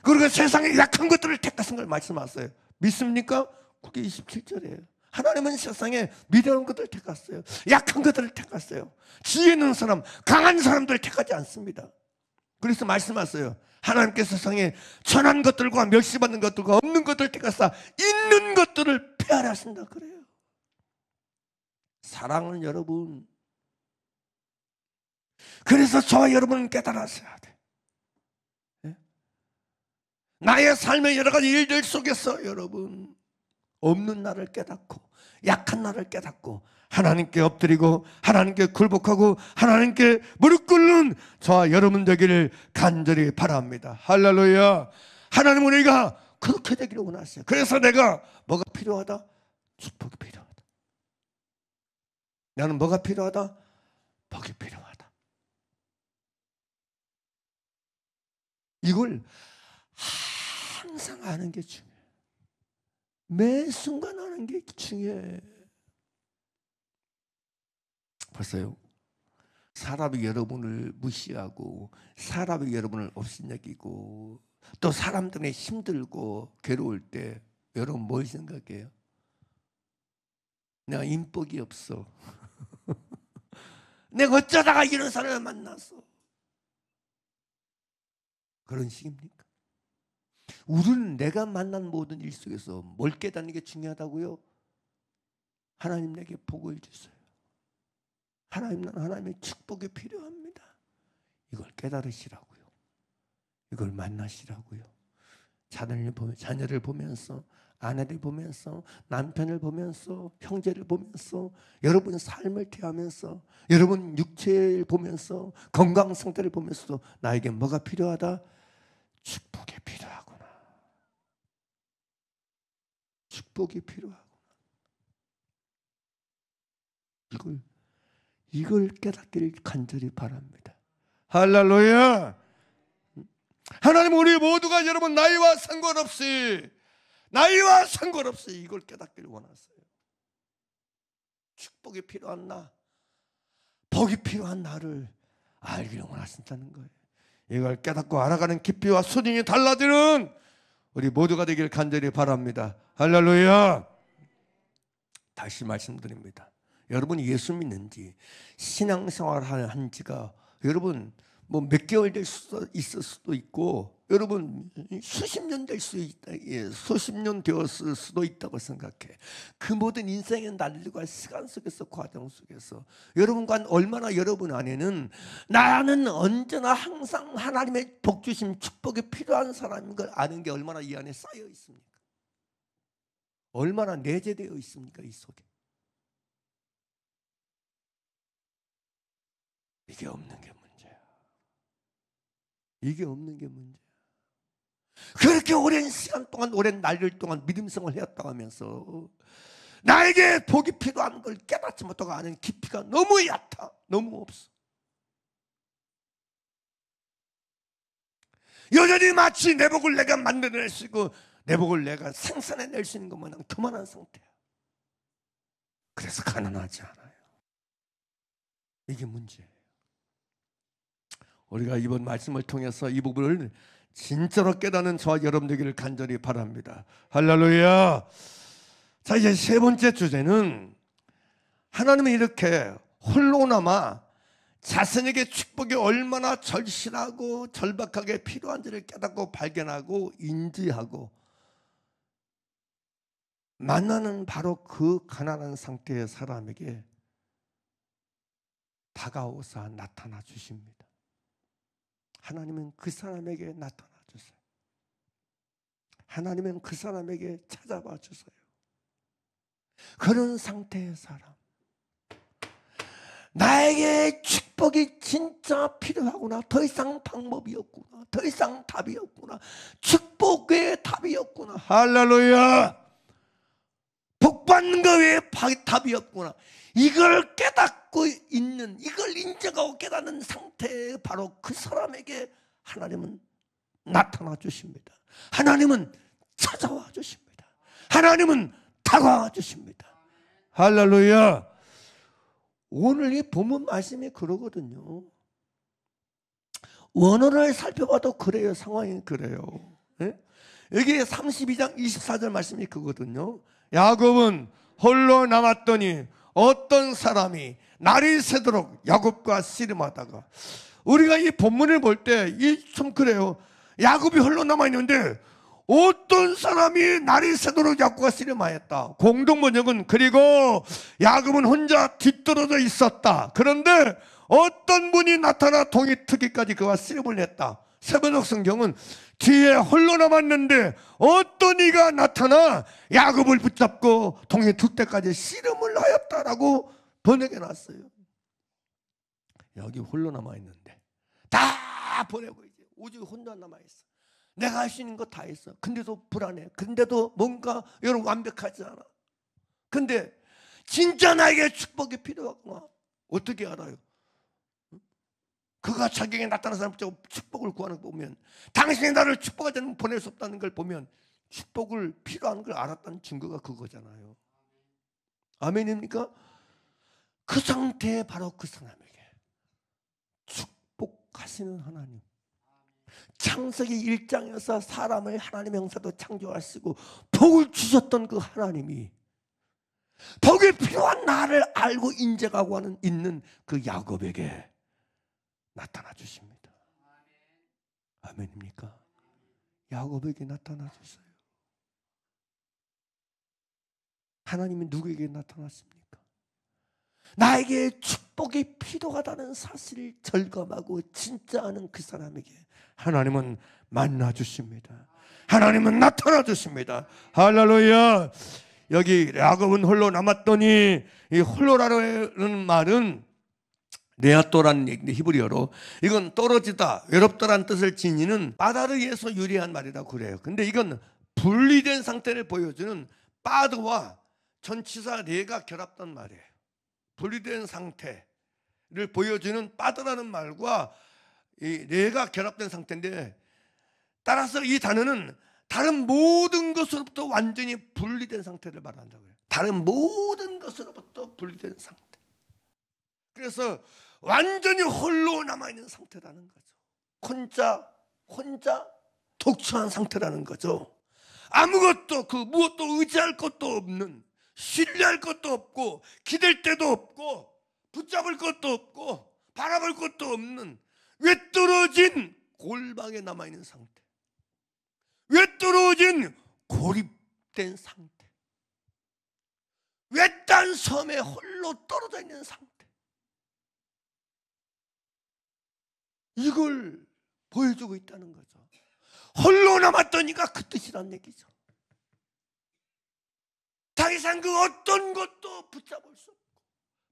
그리고 세상에 약한 것들을 택하신 걸 말씀하셨어요. 믿습니까? 그게 27절이에요. 하나님은 세상에 미련한 것들을 택했어요. 약한 것들을 택했어요. 지혜 있는 사람, 강한 사람들을 택하지 않습니다. 그래서 말씀하세요. 하나님께서 세상에 천한 것들과 멸시받는 것들과 없는 것들 택하사 있는 것들을 폐하라 하신다 그래요. 사랑은 여러분, 그래서 저와 여러분은 깨달으셔야 돼. 네? 나의 삶의 여러 가지 일들 속에서 여러분, 없는 나를 깨닫고 약한 나를 깨닫고 하나님께 엎드리고 하나님께 굴복하고 하나님께 무릎 꿇는 저와 여러분 되기를 간절히 바랍니다. 할렐루야. 하나님은 우리가 그렇게 되기를 원하세요. 그래서 내가 뭐가 필요하다? 축복이 필요하다. 나는 뭐가 필요하다? 복이 필요하다. 이걸 항상 아는 게 중요해요. 매 순간 아는 게 중요해. 보세요. 사람이 여러분을 무시하고 사람이 여러분을 업신여기고 또 사람들이 힘들고 괴로울 때 여러분 뭘 생각해요? 내가 인복이 없어. 내가 어쩌다가 이런 사람을 만났어. 그런 식입니까? 우리는 내가 만난 모든 일 속에서 뭘 깨닫는 게 중요하다고요? 하나님 내게 복을 주세요. 하나님, 나는 하나님의 축복이 필요합니다. 이걸 깨달으시라고요. 이걸 만나시라고요. 자녀를 보면서, 아내를 보면서, 남편을 보면서, 형제를 보면서, 여러분 삶을 대하면서, 여러분 육체를 보면서, 건강 상태를 보면서 나에게 뭐가 필요하다? 축복이 필요하구나. 축복이 필요하구나. 이걸 깨닫기를 간절히 바랍니다. 할렐루야. 하나님 우리 모두가 여러분 나이와 상관없이 이걸 깨닫기를 원하세요. 축복이 필요한 나, 복이 필요한 나를 알기를 원하신다는 거예요. 이걸 깨닫고 알아가는 깊이와 수준이 달라지는 우리 모두가 되길 간절히 바랍니다. 할렐루야. 다시 말씀드립니다. 여러분이 예수 믿는지 신앙생활 한 지가 여러분 뭐 몇 개월 있을 수도 있고 여러분 수십 년 될 수 있다. 예, 수십 년 되었을 수도 있다고 생각해. 그 모든 인생의 날들과 시간 속에서 과정 속에서 여러분과 얼마나 여러분 안에는 나는 언제나 항상 하나님의 복 주심 축복이 필요한 사람인 걸 아는 게 얼마나 이 안에 쌓여 있습니까? 얼마나 내재되어 있습니까? 이 속에. 이게 없는 게 문제야. 이게 없는 게 문제야. 그렇게 오랜 시간 동안 오랜 날들 동안 믿음 생활을 해왔다고 하면서 나에게 복이 필요한 걸 깨닫지 못하고 아는 깊이가 너무 얕아. 너무 없어. 여전히 마치 내 복을 내가 만들어낼 수 있고 내 복을 내가 생산해낼 수 있는 것만 교만한 상태야. 그래서 가난하지 않아요. 이게 문제예요. 우리가 이번 말씀을 통해서 이 부분을 진짜로 깨닫는 저와 여러분 되기를 간절히 바랍니다. 할렐루야. 자, 이제 세 번째 주제는 하나님은 이렇게 홀로 남아 자신에게 축복이 얼마나 절실하고 절박하게 필요한지를 깨닫고 발견하고 인지하고 만나는 바로 그 가난한 상태의 사람에게 다가오사 나타나 주십니다. 하나님은 그 사람에게 나타나 주세요. 하나님은 그 사람에게 찾아봐 주세요. 그런 상태의 사람, 나에게 축복이 진짜 필요하구나. 더 이상 방법이 없구나. 더 이상 답이 없구나. 축복 외에 답이 없구나. 할렐루야. 복 받는 것 외에 답이 없구나. 이걸 깨닫고 있는, 이걸 인정하고 깨닫는 상태에 바로 그 사람에게 하나님은 나타나 주십니다. 하나님은 찾아와 주십니다. 하나님은 다가와 주십니다. 할렐루야. 오늘 이 본문 말씀이 그러거든요. 원어를 살펴봐도 그래요. 상황이 그래요. 네? 여기 32장 24절 말씀이 그거든요. 야곱은 홀로 남았더니 어떤 사람이 날이 새도록 야곱과 씨름하다가 우리가 이 본문을 볼 때 이 참 그래요. 야곱이 홀로 남아 있는데 어떤 사람이 날이 새도록 야곱과 씨름하였다. 공동 번역은 그리고 야곱은 혼자 뒤떨어져 있었다. 그런데 어떤 분이 나타나 동이 트기까지 그와 씨름을 했다. 세번역 성경은 뒤에 홀로 남았는데 어떤 이가 나타나 야곱을 붙잡고 동에 둘 때까지 씨름을 하였다라고 번역해 놨어요. 여기 홀로 남아 있는데 다 보내고 이제 오직 혼자 남아 있어. 내가 할 수 있는 거 다 했어. 근데도 불안해. 근데도 뭔가 여러분 완벽하지 않아. 근데 진짜 나에게 축복이 필요하구나. 어떻게 알아요? 그가 자기에게 나타난 사람 붙잡고 축복을 구하는 걸 보면, 당신이 나를 축복하지 않으면 보낼 수 없다는 걸 보면 축복을 필요한 걸 알았다는 증거가 그거잖아요. 아멘입니까? 그 상태에 바로 그 사람에게 축복하시는 하나님, 창세기 1장에서 사람을 하나님의 형상으로 창조하시고 복을 주셨던 그 하나님이 복이 필요한 나를 알고 인정하고 있는 그 야곱에게 나타나 주십니다. 아멘입니까? 야곱에게 나타나 주세요. 하나님이 누구에게 나타났습니까? 나에게 축복이 필요하다는 사실을 절감하고 진짜 아는 그 사람에게 하나님은 만나 주십니다. 하나님은 나타나 주십니다. 할렐루야. 여기 야곱은 홀로 남았더니, 이 홀로라는 말은 레아또라는 얘기인데 히브리어로 이건 떨어지다, 외롭다라는 뜻을 지니는 빠다르에서 유래한 말이라고 그래요. 근데 이건 분리된 상태를 보여주는 빠드와 전치사 레가 결합된 말이에요. 분리된 상태를 보여주는 빠드라는 말과 이 레가 결합된 상태인데, 따라서 이 단어는 다른 모든 것으로부터 완전히 분리된 상태를 말한다고 해요. 다른 모든 것으로부터 분리된 상태. 그래서 완전히 홀로 남아있는 상태라는 거죠. 혼자 독처한 상태라는 거죠. 아무것도 무엇도 의지할 것도 없는, 신뢰할 것도 없고 기댈 데도 없고 붙잡을 것도 없고 바라볼 것도 없는 외떨어진 골방에 남아있는 상태, 외떨어진 고립된 상태, 외딴 섬에 홀로 떨어져 있는 상태, 이걸 보여주고 있다는 거죠. 홀로 남았더니가 그 뜻이란 얘기죠. 더 이상 그 어떤 것도 붙잡을 수 없고,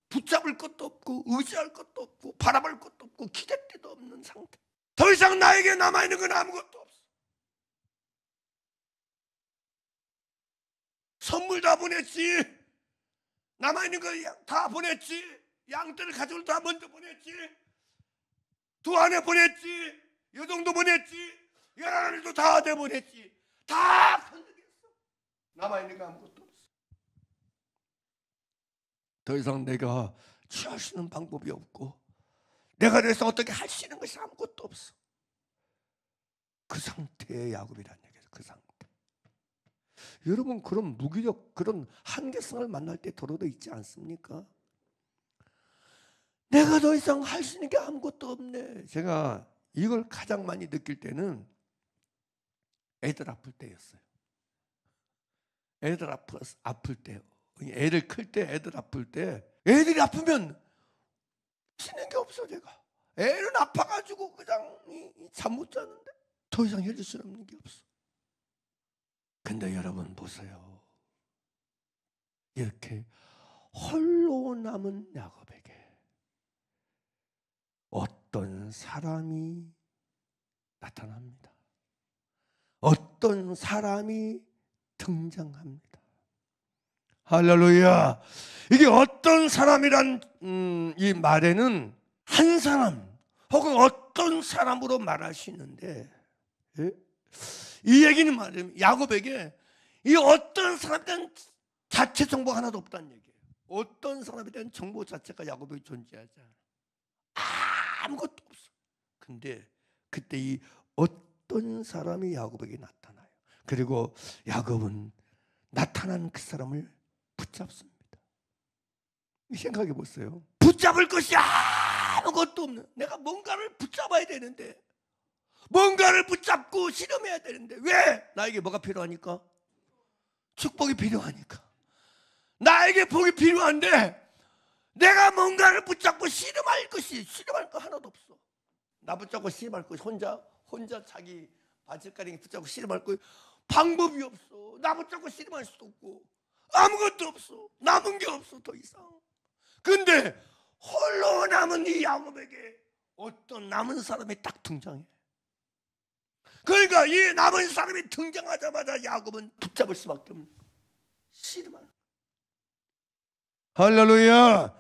붙잡을 것도 없고, 의지할 것도 없고, 바라볼 것도 없고, 기댈 데도 없는 상태. 더 이상 나에게 남아있는 건 아무것도 없어. 선물 다 보냈지, 남아있는 거 다 보냈지, 양떼를 가족을 다 먼저 보냈지, 두 아내 보냈지, 여동도 보냈지, 열아들도 다 내보냈지, 다 건드렸어. 남아있는 거 아무것도 없어. 더 이상 내가 취할 수 있는 방법이 없고, 내가 그래서 어떻게 할 수 있는 것이 아무것도 없어. 그 상태의 야곱이라는 얘기예요. 그 상태. 여러분, 그런 무기력, 그런 한계성을 만날 때 더러도 있지 않습니까? 내가 더 이상 할 수 있는 게 아무것도 없네. 제가 이걸 가장 많이 느낄 때는 애들 아플 때였어요. 애들 아플 때, 애를 클 때, 애들 아플 때, 애들이 아프면 쉬는 게 없어. 제가 애는 아파가지고 그냥 잠 못 자는데 더 이상 해줄 수 없는 게 없어. 근데 여러분 보세요. 이렇게 홀로 남은 야곱에게 어떤 사람이 나타납니다. 어떤 사람이 등장합니다. 할렐루야. 이게 어떤 사람이란 이 말에는 한 사람 혹은 어떤 사람으로 말할 수 있는데, 예? 이 얘기는 말하면 야곱에게 이 어떤 사람에 대한 자체 정보가 하나도 없다는 얘기예요. 어떤 사람에 대한 정보 자체가 야곱에게 존재하지 않아. 아무것도 없어. 근데 그때 이 어떤 사람이 야곱에게 나타나요. 그리고 야곱은 나타난 그 사람을 붙잡습니다. 생각해 보세요. 붙잡을 것이 아무것도 없는, 내가 뭔가를 붙잡아야 되는데, 뭔가를 붙잡고 실험해야 되는데, 왜? 나에게 뭐가 필요하니까? 축복이 필요하니까. 나에게 복이 필요한데 내가 뭔가를 붙잡고 실험할 거 하나도 없어. 나 붙잡고 실험할 것이 혼자 자기 바지가랑이 붙잡고 실험할 거 방법이 없어. 나 붙잡고 실험할 수도 없고 아무것도 없어. 남은 게 없어 더 이상. 근데 홀로 남은 이 야곱에게 어떤 남은 사람이 딱 등장해. 그러니까 이 남은 사람이 등장하자마자 야곱은 붙잡을 수밖에 없는 거야. 씨름하는. 할렐루야.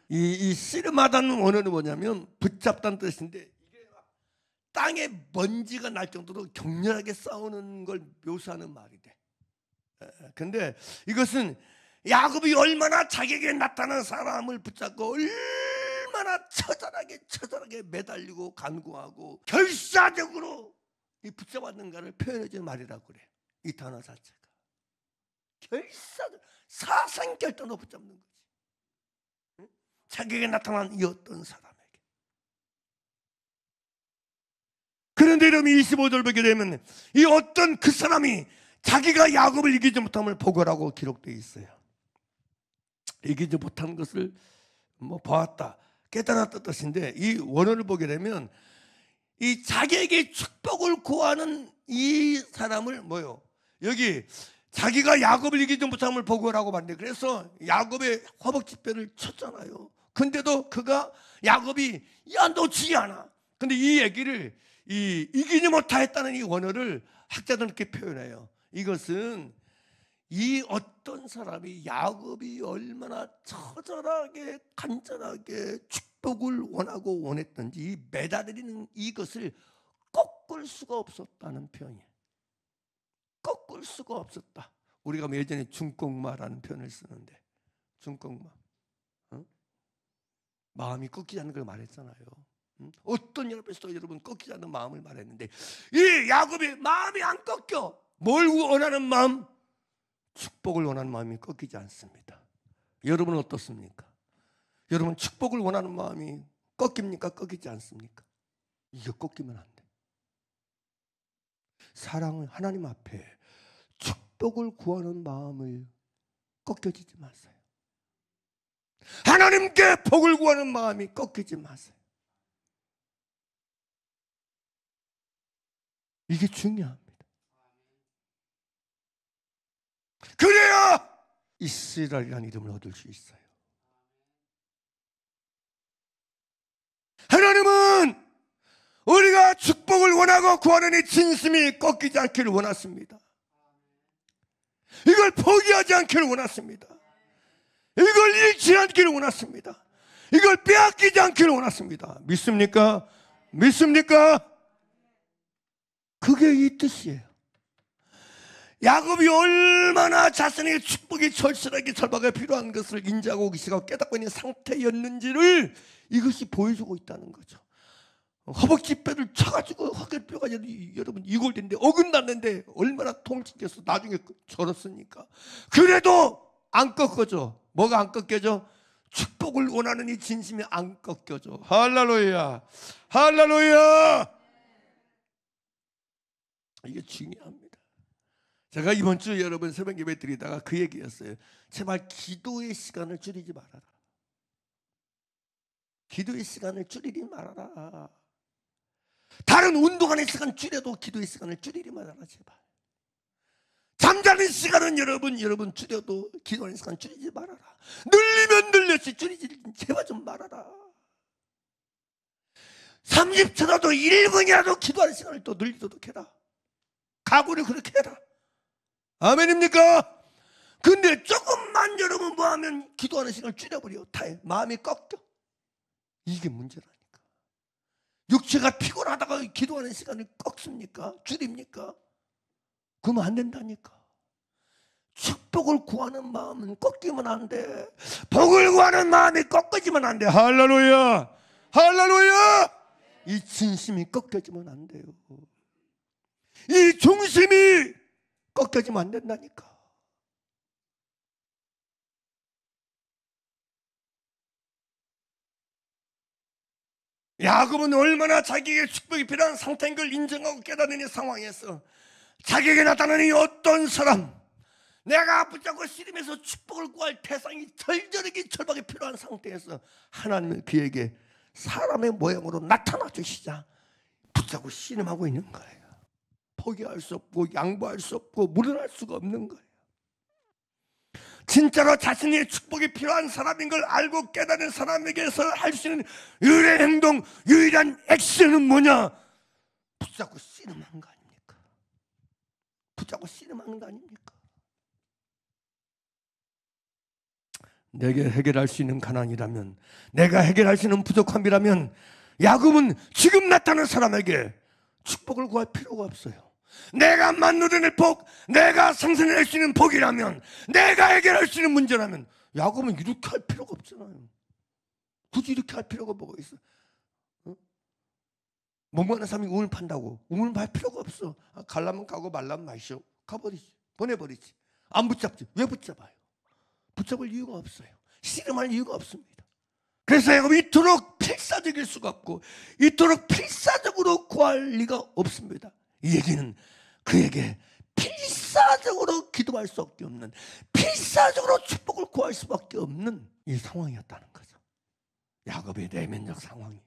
이 씨름하다는 원어는 뭐냐면 붙잡다는 뜻인데, 이게 땅에 먼지가 날 정도로 격렬하게 싸우는 걸 묘사하는 말이 돼. 근데 이것은 야곱이 얼마나 자기에게 나타난 사람을 붙잡고 얼마나 처절하게 매달리고 간구하고 결사적으로 이 붙잡았는가를 표현해주는 말이라고 그래. 이 단어 자체가 사생결단으로 붙잡는 거지. 응? 자기에게 나타난 이 어떤 사람에게. 그런데 여러분 25절 보게 되면 이 어떤 그 사람이 자기가 야곱을 이기지 못함을 보고라고 기록되어 있어요. 이기지 못한 것을 보았다, 깨달았다 뜻인데, 이 원어를 보게 되면 이 자기에게 축복을 구하는 이 사람을 여기 자기가 야곱을 이기지 못함을 보고라고 말했는데, 그래서 야곱의 허벅지뼈를 쳤잖아요. 근데도 그가 야곱이 놓지 않아. 근데 이 얘기를 이기지 못하였다는 이 원어를 학자들은 이렇게 표현해요. 이것은 이 어떤 사람이 야곱이 얼마나 처절하게 간절하게 축복을 원하고 원했던지 매달리는 이것을 꺾을 수가 없었다는 표현이에요. 꺾을 수가 없었다. 우리가 예전에 중꺾마라는 표현을 쓰는데, 중꺾마, 마음이 꺾이지 않는 걸 말했잖아요. 어떤 여러분에서도 여러분 꺾이지 않는 마음을 말했는데, 이 야곱이 마음이 안 꺾여. 뭘 원하는 마음? 축복을 원하는 마음이 꺾이지 않습니다. 여러분은 어떻습니까? 여러분 축복을 원하는 마음이 꺾입니까? 꺾이지 않습니까? 이게 꺾이면 안 돼. 사랑을 하나님 앞에 축복을 구하는 마음을 꺾여지지 마세요. 하나님께 복을 구하는 마음이 꺾이지 마세요. 이게 중요합니다. 그래야 이스라엘이라는 이름을 얻을 수 있어요. 하나님은 우리가 축복을 원하고 구하는 이 진심이 꺾이지 않기를 원하십니다. 이걸 포기하지 않기를 원하십니다. 이걸 잃지 않기를 원하십니다. 이걸 빼앗기지 않기를 원하십니다. 믿습니까? 믿습니까? 그게 이 뜻이에요. 야곱이 얼마나 자신에게 축복이 절실하게 절박하게 필요한 것을 인지하고 의식하고 깨닫고 있는 상태였는지를 이것이 보여주고 있다는 거죠. 허벅지뼈를 쳐가지고 허벅지뼈가 여러분 이골된데 어긋났는데 얼마나 통증해서 나중에 절었으니까. 그래도 안 꺾어져. 뭐가 안 꺾여져? 축복을 원하는 이 진심이 안 꺾여져. 할렐루야, 할렐루야. 이게 중요합니다. 제가 이번 주 여러분 새벽 예배 드리다가 그 얘기였어요. 제발 기도의 시간을 줄이지 말아라. 기도의 시간을 줄이지 말아라. 다른 운동하는 시간 줄여도 기도의 시간을 줄이지 말아라. 제발. 잠자는 시간은 여러분 줄여도 기도하는 시간 줄이지 말아라. 늘리면 늘렸지 줄이지 제발 좀 말아라. 30초라도 1분이라도 기도하는 시간을 또 늘리도록 해라. 각오를 그렇게 해라. 아멘입니까? 근데 조금만 여러분 뭐하면 기도하는 시간을 줄여버려. 마음이 꺾여. 이게 문제라니까. 육체가 피곤하다가 기도하는 시간을 꺾습니까? 줄입니까? 그러면 안 된다니까. 축복을 구하는 마음은 꺾이면 안 돼. 복을 구하는 마음이 꺾어지면 안 돼. 할렐루야, 할렐루야. 이 진심이 꺾여지면 안 돼요. 이 중심이 꺾여지면 안 된다니까. 야곱은 얼마나 자기에게 축복이 필요한 상태인 걸 인정하고 깨닫는 이 상황에서 자기에게 나타나는 이 어떤 사람, 내가 붙잡고 씨름해서 축복을 구할 대상이 절절하게 절박이 필요한 상태에서 하나님은 그에게 사람의 모양으로 나타나 주시자 붙잡고 씨름하고 있는 거예요. 포기할 수 없고 양보할 수 없고 물러날 수가 없는 거예요. 진짜로 자신의 축복이 필요한 사람인 걸 알고 깨닫는 사람에게서 할 수 있는 유일한 행동, 유일한 액션은 뭐냐? 붙잡고 씨름하는 거 아닙니까? 붙잡고 씨름하는 거 아닙니까? 내게 해결할 수 있는 가난이라면, 내가 해결할 수 있는 부족함이라면 야곱은 지금 나타난 사람에게 축복을 구할 필요가 없어요. 내가 만들어낼 복, 내가 생산해낼 수 있는 복이라면, 내가 해결할 수 있는 문제라면 야곱은 이렇게 할 필요가 없잖아요. 굳이 이렇게 할 필요가 뭐가 있어? 목마른 사람이 우물 판다고 우물 팔 필요가 없어. 가려면 가고 말라면 마시오. 가버리지, 보내버리지. 안 붙잡지. 왜 붙잡아요? 붙잡을 이유가 없어요. 씨름할 이유가 없습니다. 그래서 야곱이 이토록 필사적일 수가 없고 이토록 필사적으로 구할 리가 없습니다. 이 얘기는 그에게 필사적으로 기도할 수밖에 없는, 필사적으로 축복을 구할 수밖에 없는 이 상황이었다는 거죠. 야곱의 내면적 상황이.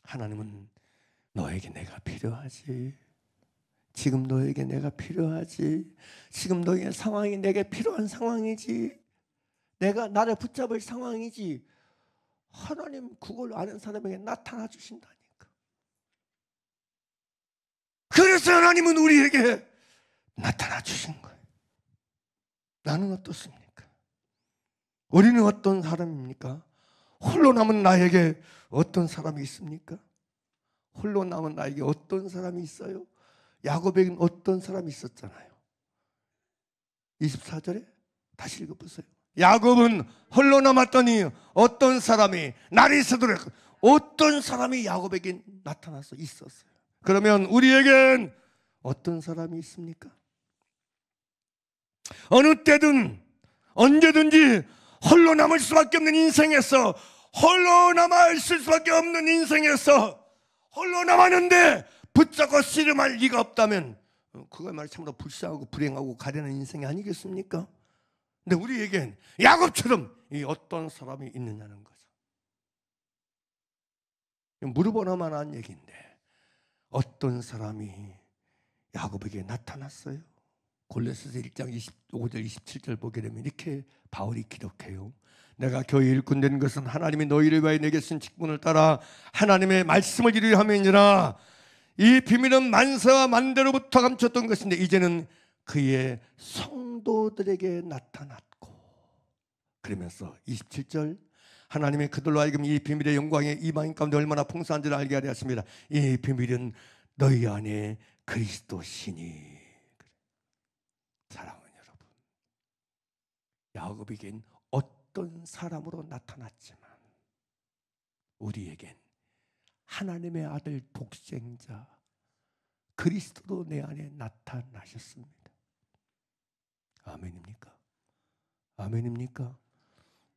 하나님은 너에게 내가 필요하지. 지금 너에게 내가 필요하지. 지금 너의 상황이 내게 필요한 상황이지. 내가 나를 붙잡을 상황이지. 하나님 그걸 아는 사람에게 나타나 주신다니까. 그래서 하나님은 우리에게 나타나 주신 거예요. 나는 어떻습니까? 우리는 어떤 사람입니까? 홀로 남은 나에게 어떤 사람이 있습니까? 홀로 남은 나에게 어떤 사람이 있어요? 야곱에게는 어떤 사람이 있었잖아요. 24절에 다시 읽어보세요. 야곱은 홀로 남았더니 어떤 사람이 날이 새도록 어떤 사람이 야곱에게 나타나서 있었어요. 그러면 우리에겐 어떤 사람이 있습니까? 어느 때든 언제든지 홀로 남을 수밖에 없는 인생에서, 홀로 남아 있을 수밖에 없는 인생에서 홀로 남았는데 붙잡고 씨름할 리가 없다면 그거야말로 참으로 불쌍하고 불행하고 가련한 인생이 아니겠습니까? 근데 우리에겐 야곱처럼 이 어떤 사람이 있느냐는 거죠. 물어볼 만한 얘기인데 어떤 사람이 야곱에게 나타났어요? 골로새서 1장 25절 27절 보게 되면 이렇게 바울이 기록해요. 내가 교회 일꾼 된 것은 하나님이 너희를 위하여 내게 쓴 직분을 따라 하나님의 말씀을 이루려 함이니라. 이 비밀은 만세와 만대로부터 감췄던 것인데 이제는 그의 성도들에게 나타났고, 그러면서 27절 하나님의 그들로 하여금 이 비밀의 영광이 이방인 가운데 얼마나 풍성한지를 알게 하려 하십니다. 이 비밀은 너희 안에 그리스도시니. 사랑하는 여러분, 야곱에겐 어떤 사람으로 나타났지만 우리에겐 하나님의 아들 독생자 그리스도로 내 안에 나타나셨습니다. 아멘입니까? 아멘입니까?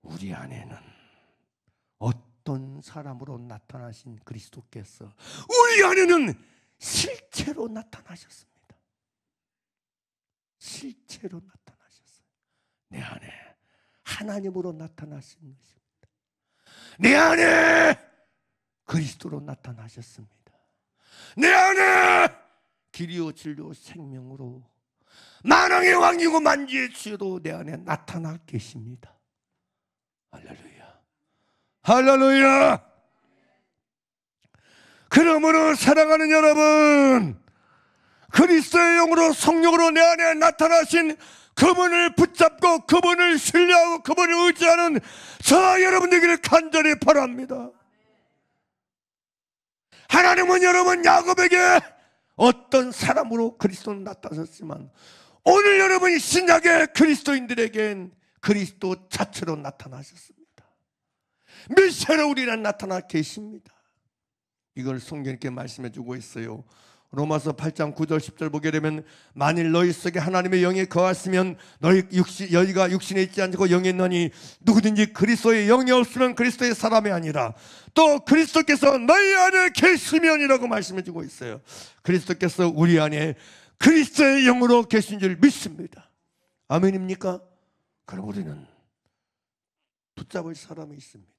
우리 안에는 어떤 사람으로 나타나신 그리스도께서 우리 안에는 실체로 나타나셨습니다. 실체로 나타나셨어요. 내 안에 하나님으로 나타나신 것입니다. 내 안에 그리스도로 나타나셨습니다. 내 안에 길이요 진리요 생명으로 만왕의 왕이고 만주의 주로 내 안에 나타나 계십니다. 할렐루야, 할렐루야. 그러므로 사랑하는 여러분, 그리스도의 영으로 성령으로 내 안에 나타나신 그분을 붙잡고 그분을 신뢰하고 그분을 의지하는 저 여러분 되기를 간절히 바랍니다. 하나님은 여러분 야곱에게 어떤 사람으로 그리스도는 나타났지만 오늘 여러분이 신약의 그리스도인들에겐 그리스도 자체로 나타나셨습니다. 메시아로 우리는 나타나 계십니다. 이걸 성경 이렇게 말씀해 주고 있어요. 로마서 8장 9절 10절 보게 되면 만일 너희 속에 하나님의 영이 거하시면 너희가 육신에 있지 않고 영에 있느니 누구든지 그리스도의 영이 없으면 그리스도의 사람이 아니라 또 그리스도께서 너희 안에 계시면이라고 말씀해 주고 있어요. 그리스도께서 우리 안에 그리스도의 영으로 계신 줄 믿습니다. 아멘입니까? 그럼 우리는 붙잡을 사람이 있습니다.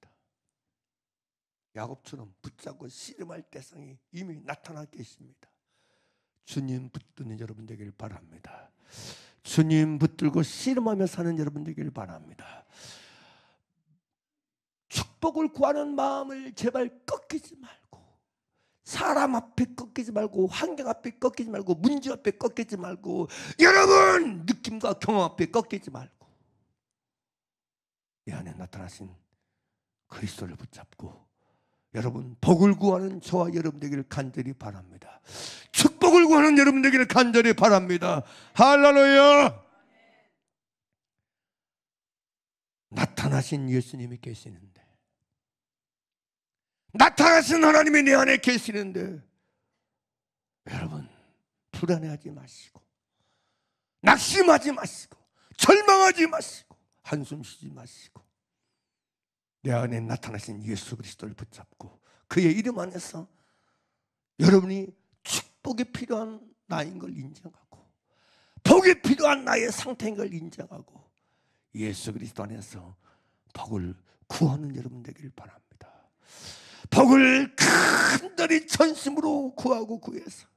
야곱처럼 붙잡고 씨름할 대상이 이미 나타나 계십니다. 주님 붙드는 여러분 되길 바랍니다. 주님 붙들고 씨름하며 사는 여러분 되길 바랍니다. 축복을 구하는 마음을 제발 꺾이지 말고, 사람 앞에 꺾이지 말고, 환경 앞에 꺾이지 말고, 문제 앞에 꺾이지 말고, 여러분 느낌과 경험 앞에 꺾이지 말고 이 안에 나타나신 그리스도를 붙잡고 여러분 복을 구하는 저와 여러분 되기를 간절히 바랍니다. 축복을 구하는 여러분 되기를 간절히 바랍니다. 할렐루야. 나타나신 예수님이 계시는데, 나타나신 하나님이 내 안에 계시는데 여러분 불안해하지 마시고, 낙심하지 마시고, 절망하지 마시고, 한숨 쉬지 마시고 내 안에 나타나신 예수 그리스도를 붙잡고 그의 이름 안에서 여러분이 축복이 필요한 나인 걸 인정하고 복이 필요한 나의 상태인 걸 인정하고 예수 그리스도 안에서 복을 구하는 여러분 되길 바랍니다. 복을 간절히 전심으로 구하고 구해서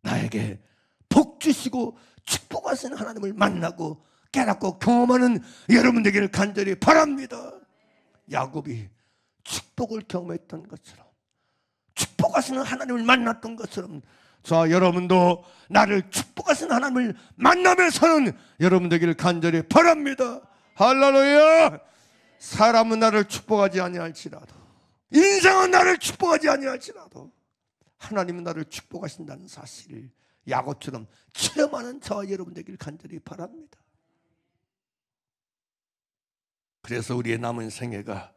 나에게 복 주시고 축복하시는 하나님을 만나고 깨닫고 경험하는 여러분 되기를 간절히 바랍니다. 야곱이 축복을 경험했던 것처럼, 축복하시는 하나님을 만났던 것처럼 저와 여러분도 나를 축복하시는 하나님을 만나며 사는 여러분 되기를 간절히 바랍니다. 할렐루야. 사람은 나를 축복하지 아니할지라도, 인생은 나를 축복하지 아니할지라도 하나님은 나를 축복하신다는 사실을 야곱처럼 체험하는 저와 여러분 되기를 간절히 바랍니다. 그래서 우리의 남은 생애가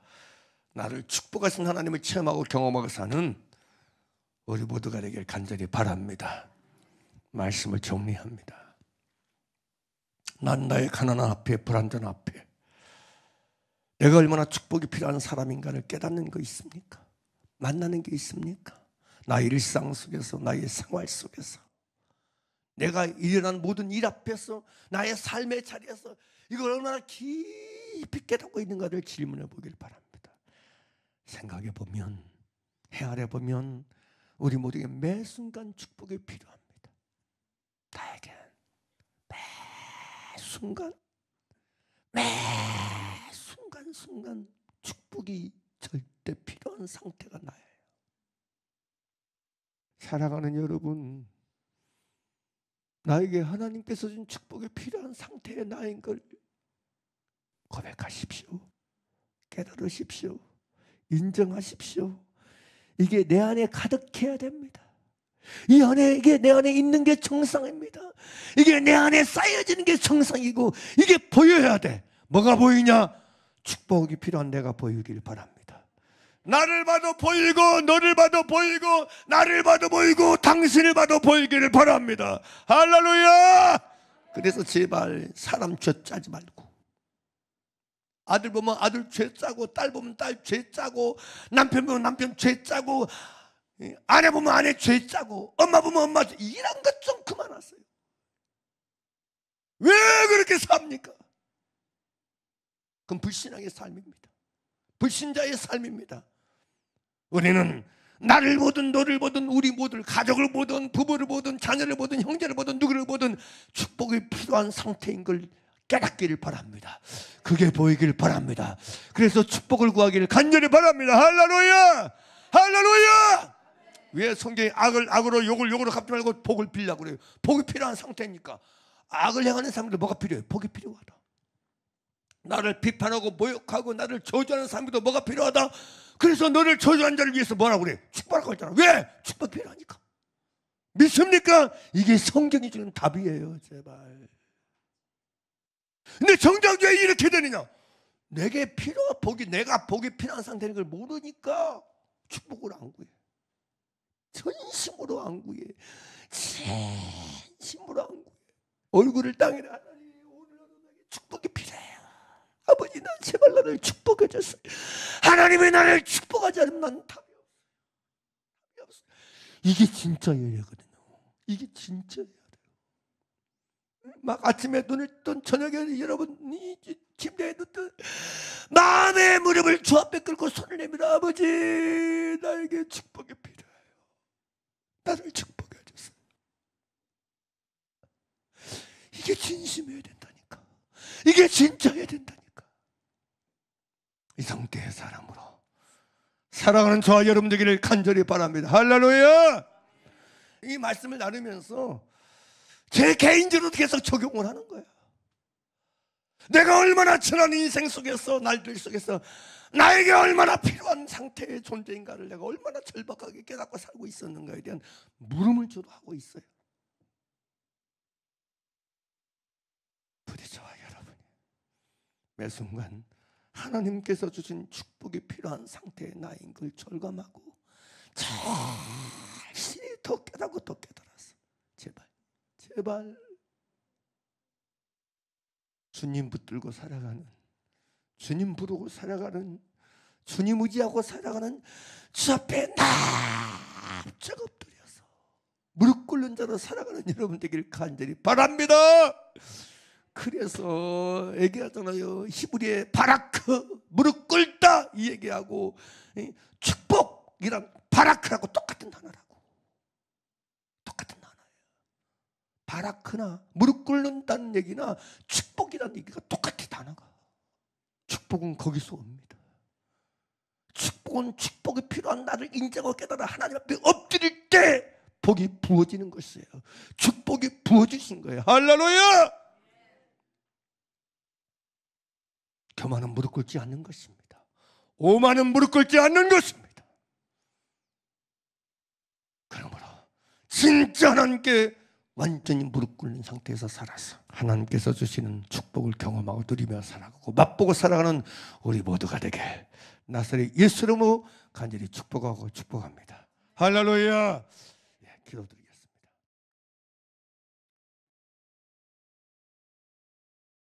나를 축복하신 하나님을 체험하고 경험하고 사는 우리 모두가 되길 간절히 바랍니다. 말씀을 정리합니다. 난 나의 가난한 앞에, 불안전 앞에 내가 얼마나 축복이 필요한 사람인가를 깨닫는 거 있습니까? 만나는 게 있습니까? 나의 일상 속에서, 나의 생활 속에서, 내가 일어난 모든 일 앞에서, 나의 삶의 자리에서 이걸 얼마나 깊이 깨닫고 있는가를 질문해 보길 바랍니다. 생각해 보면, 헤아려 보면 우리 모두에게 매 순간 축복이 필요합니다. 나에겐 매 순간 축복이 절대 필요한 상태가 나예요. 살아가는 여러분, 나에게 하나님께서 준 축복이 필요한 상태의 나인 걸 고백하십시오. 깨달으십시오. 인정하십시오. 이게 내 안에 가득해야 됩니다. 이게 내 안에 있는 게 정상입니다. 이게 내 안에 쌓여지는 게 정상이고 이게 보여야 돼. 뭐가 보이냐? 축복이 필요한 내가 보이길 바랍니다. 나를 봐도 보이고, 너를 봐도 보이고, 나를 봐도 보이고, 당신을 봐도 보이기를 바랍니다. 할렐루야. 그래서 제발 사람 죄 짜지 말고, 아들 보면 아들 죄 짜고, 딸 보면 딸 죄 짜고, 남편 보면 남편 죄 짜고, 아내 보면 아내 죄 짜고, 엄마 보면 엄마 죄, 이런 것 좀 그만하세요. 왜 그렇게 삽니까? 그건 불신앙의 삶입니다. 불신자의 삶입니다. 우리는 나를 보든 너를 보든 우리 모두를, 가족을 보든 부부를 보든 자녀를 보든 형제를 보든 누구를 보든 축복이 필요한 상태인 걸 깨닫기를 바랍니다. 그게 보이길 바랍니다. 그래서 축복을 구하기를 간절히 바랍니다. 할렐루야! 할렐루야! 왜 성경이 악을 악으로 욕을 욕으로 갚지 말고 복을 빌려고 그래요? 복이 필요한 상태니까. 악을 행하는 사람들 뭐가 필요해요? 복이 필요하다. 나를 비판하고 모욕하고 나를 저주하는 사람들도 뭐가 필요하다. 그래서 너를 저주한 자를 위해서 뭐라고 그래? 축복하라고 했잖아. 왜? 축복 필요하니까. 믿습니까? 이게 성경이 주는 답이에요. 제발. 근데 정작 왜 이렇게 되느냐? 내가 복이 필요한 상태인 걸 모르니까 축복을 안 구해. 전심으로 안구해. 진심으로 안구해. 얼굴을 땅에 하나님 오늘 나에게 축복이 필요해요. 아버지 난 제발 나를 축복해 주세요. 하나님이 나를 축복하지 않으면 난 답이 없어요. 이게 진짜 예배거든요. 이게 진짜 예배예요. 막 아침에 눈을 뜬 저녁에 여러분이 침대에 눕든 마음의 무릎을 주 앞에 끌고 손을 내밀어 아버지 나에게 축복이 필요해요. 나를 축복해 주세요. 이게 진심이어야 된다니까. 이게 진짜여야 된다니까. 이 상태의 사람으로 사랑하는 저와 여러분 되기를 간절히 바랍니다. 할렐루야. 이 말씀을 나누면서 제 개인적으로 계속 적용을 하는 거예요. 내가 얼마나 천한 인생 속에서 날들 속에서 나에게 얼마나 필요한 상태의 존재인가를 내가 얼마나 절박하게 깨닫고 살고 있었는가에 대한 물음을 저도 하고 있어요. 부디 저와 여러분이 매 순간 하나님께서 주신 축복이 필요한 상태의 나인 걸 절감하고 절실히 더 깨닫고 더 깨달았어. 제발 주님 붙들고 살아가는, 주님 부르고 살아가는, 주님 의지하고 살아가는 주 앞에 납작 엎드려서 무릎 꿇는 자로 살아가는 여러분 되기를 간절히 바랍니다. 그래서 얘기하잖아요. 히브리의 바라크, 무릎 꿇다 이 얘기하고 축복이랑 바라크라고 똑같은 단어라고. 똑같은 단어예요. 바라크나 무릎 꿇는다는 얘기나 축복이라는 얘기가 똑같이 단어가. 축복은 거기서 옵니다. 축복은 축복이 필요한 나를 인정하고 깨달아 하나님 앞에 엎드릴 때 복이 부어지는 것이에요. 축복이 부어주신 거예요. 할렐루야. 교만은 무릎 꿇지 않는 것입니다. 오만은 무릎 꿇지 않는 것입니다. 그러므로 진짜 하나님께 완전히 무릎 꿇는 상태에서 살아서 하나님께서 주시는 축복을 경험하고 누리며 살아가고 맛보고 살아가는 우리 모두가 되게 나사렛 예수 이름으로 간절히 축복하고 축복합니다. 할렐루야. 기도드립니다.